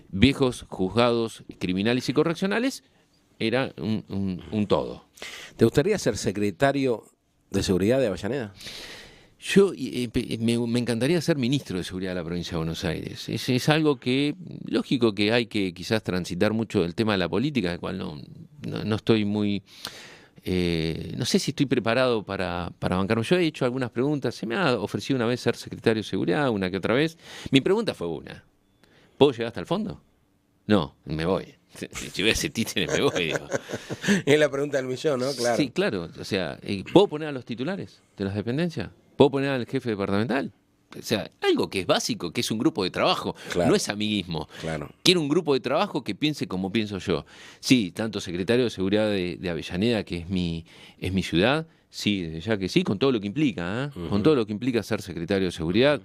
viejos juzgados criminales y correccionales era un todo. ¿Te gustaría ser secretario de Seguridad de Avellaneda? Yo me encantaría ser ministro de Seguridad de la provincia de Buenos Aires. Es algo que, lógico que hay que quizás transitar mucho el tema de la política, del cual no estoy muy... no sé si estoy preparado para bancarme. Yo he hecho algunas preguntas, se me ha ofrecido una vez ser secretario de Seguridad, una que otra vez. Mi pregunta fue una: ¿puedo llegar hasta el fondo? No, me voy. Si veo ese títere me voy, digo. Es la pregunta del millón, ¿no? Claro. Sí, claro. O sea, ¿puedo poner a los titulares de las dependencias? ¿Puedo poner al jefe departamental? O sea, algo que es básico, que es un grupo de trabajo. Claro. No es amiguismo. Claro. Quiero un grupo de trabajo que piense como pienso yo. Sí, tanto secretario de Seguridad de Avellaneda, que es mi ciudad, sí, desde ya que sí, con todo lo que implica, ¿eh? Con todo lo que implica ser secretario de Seguridad,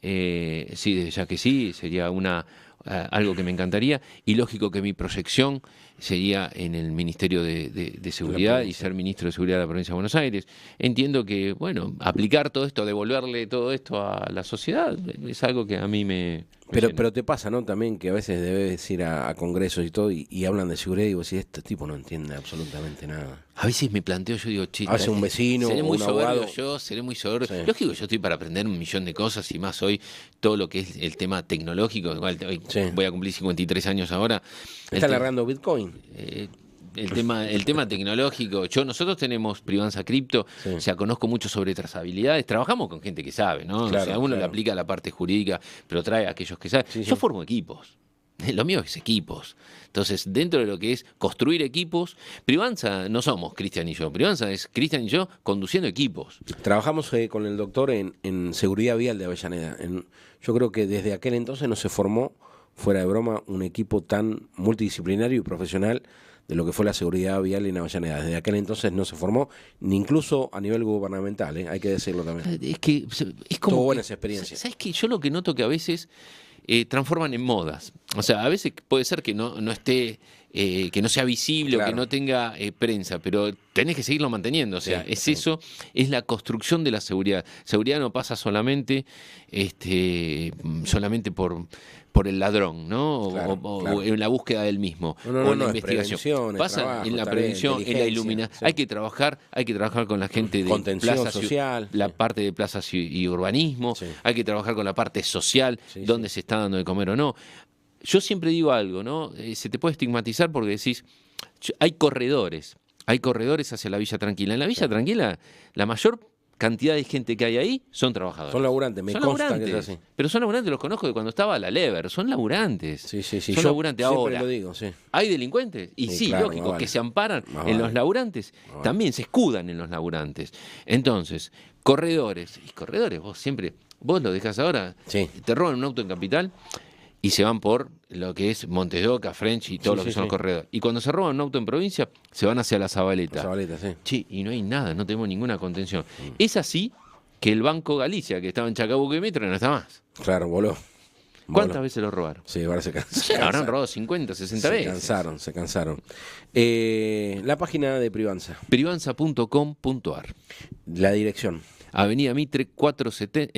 sí, desde ya que sí, sería algo que me encantaría. Y lógico que mi proyección sería en el Ministerio de Seguridad y ser ministro de Seguridad de la provincia de Buenos Aires. Entiendo que, bueno, aplicar todo esto, devolverle todo esto a la sociedad, es algo que a mí me Pero te pasa, ¿no? También que a veces debes ir a congresos y todo y hablan de seguridad y vos decís, este tipo no entiende absolutamente nada. A veces me planteo, yo digo, che, a veces un vecino, seré muy un soberbio abogado. seré muy soberbio. Sí. Lógico que yo estoy para aprender un millón de cosas y más hoy todo lo que es el tema tecnológico. Igual hoy voy a cumplir 53 años ahora. ¿Está agarrando Bitcoin? El tema tecnológico. Nosotros tenemos Privanza Cripto, o sea, conozco mucho sobre trazabilidades, trabajamos con gente que sabe, ¿no? Claro, o sea, uno le aplica la parte jurídica, pero trae a aquellos que saben. Yo formo equipos. Lo mío es equipos. Entonces, dentro de lo que es construir equipos, Privanza no somos Cristian y yo. Privanza es Cristian y yo conduciendo equipos. Trabajamos con el doctor en seguridad vial de Avellaneda. Yo creo que desde aquel entonces no se formó, fuera de broma, un equipo tan multidisciplinario y profesional de lo que fue la seguridad vial en Avellaneda. Desde aquel entonces no se formó, ni incluso a nivel gubernamental, hay que decirlo también. Es que es como... Tuvo buenas experiencias. ¿Sabes qué? Yo lo que noto que a veces transforman en modas. O sea, a veces puede ser que no esté, que no sea visible o que no tenga prensa, pero tenés que seguirlo manteniendo. O sea, eso, es la construcción de la seguridad. Seguridad no pasa solamente por el ladrón, ¿no? O en la búsqueda del mismo, o en la investigación. Pasa en la prevención, en la iluminación. Hay que trabajar con la gente de contención plaza social, la parte de plazas y urbanismo, hay que trabajar con la parte social, dónde se está dando de comer o no. Yo siempre digo algo, ¿no? Se te puede estigmatizar porque decís, hay corredores hacia la Villa Tranquila. En la Villa Tranquila, la mayor cantidad de gente que hay ahí son trabajadores. Son laburantes, me Son consta laburantes, que es así. pero son laburantes, los conozco de cuando estaba la Lever, son laburantes. Sí. Son Yo laburantes siempre ahora. lo digo, sí. ¿Hay delincuentes? Y sí, claro, lógico, más vale. que se amparan Más en vale. los laburantes, también se escudan en los laburantes. Entonces, corredores, vos lo dejás ahora, Sí. te roban un auto en Capital y se van por lo que es Montes de Oca, French y todo lo que son los corredores. Y cuando se roban un auto en provincia, se van hacia la Zabaleta. Sí. Che, y no hay nada, no tenemos ninguna contención. Es así que el Banco Galicia, que estaba en Chacabuco y Mitre, no está más. Claro, voló. ¿Cuántas veces lo robaron? Sí, ahora se No sé, cansaron. habrán robado 50, 60 veces. Se cansaron. La página de Privanza. Privanza.com.ar. La dirección. Avenida Mitre 407,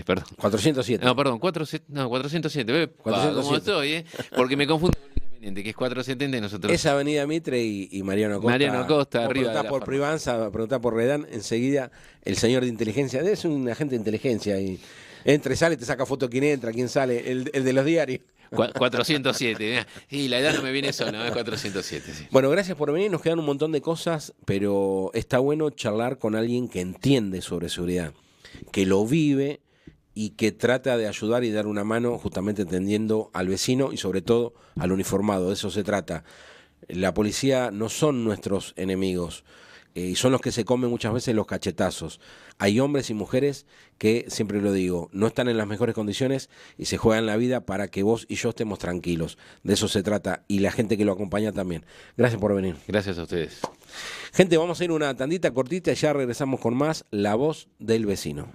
perdón. 407. No, perdón, 407. Ve, 407. ¿cómo estoy? Porque me confundo con Independiente, que es 470 y nosotros. Es Avenida Mitre y Mariano Costa. Mariano Costa, Vos arriba de preguntá la por farmacia. Privanza, preguntá por Redán, enseguida el señor de inteligencia, es un agente de inteligencia y entra y sale, te saca foto quién entra, quién sale, el de los diarios. 407, mirá. Sí, la edad no me viene sola, es 407. Sí. Bueno, gracias por venir, nos quedan un montón de cosas, pero está bueno charlar con alguien que entiende sobre seguridad, que lo vive y que trata de ayudar y dar una mano justamente entendiendo al vecino y sobre todo al uniformado, de eso se trata. La policía no son nuestros enemigos y son los que se comen muchas veces los cachetazos. Hay hombres y mujeres que, siempre lo digo, no están en las mejores condiciones y se juegan la vida para que vos y yo estemos tranquilos. De eso se trata y la gente que lo acompaña también. Gracias por venir. Gracias a ustedes. Gente, vamos a ir una tandita cortita y ya regresamos con más La Voz del Vecino.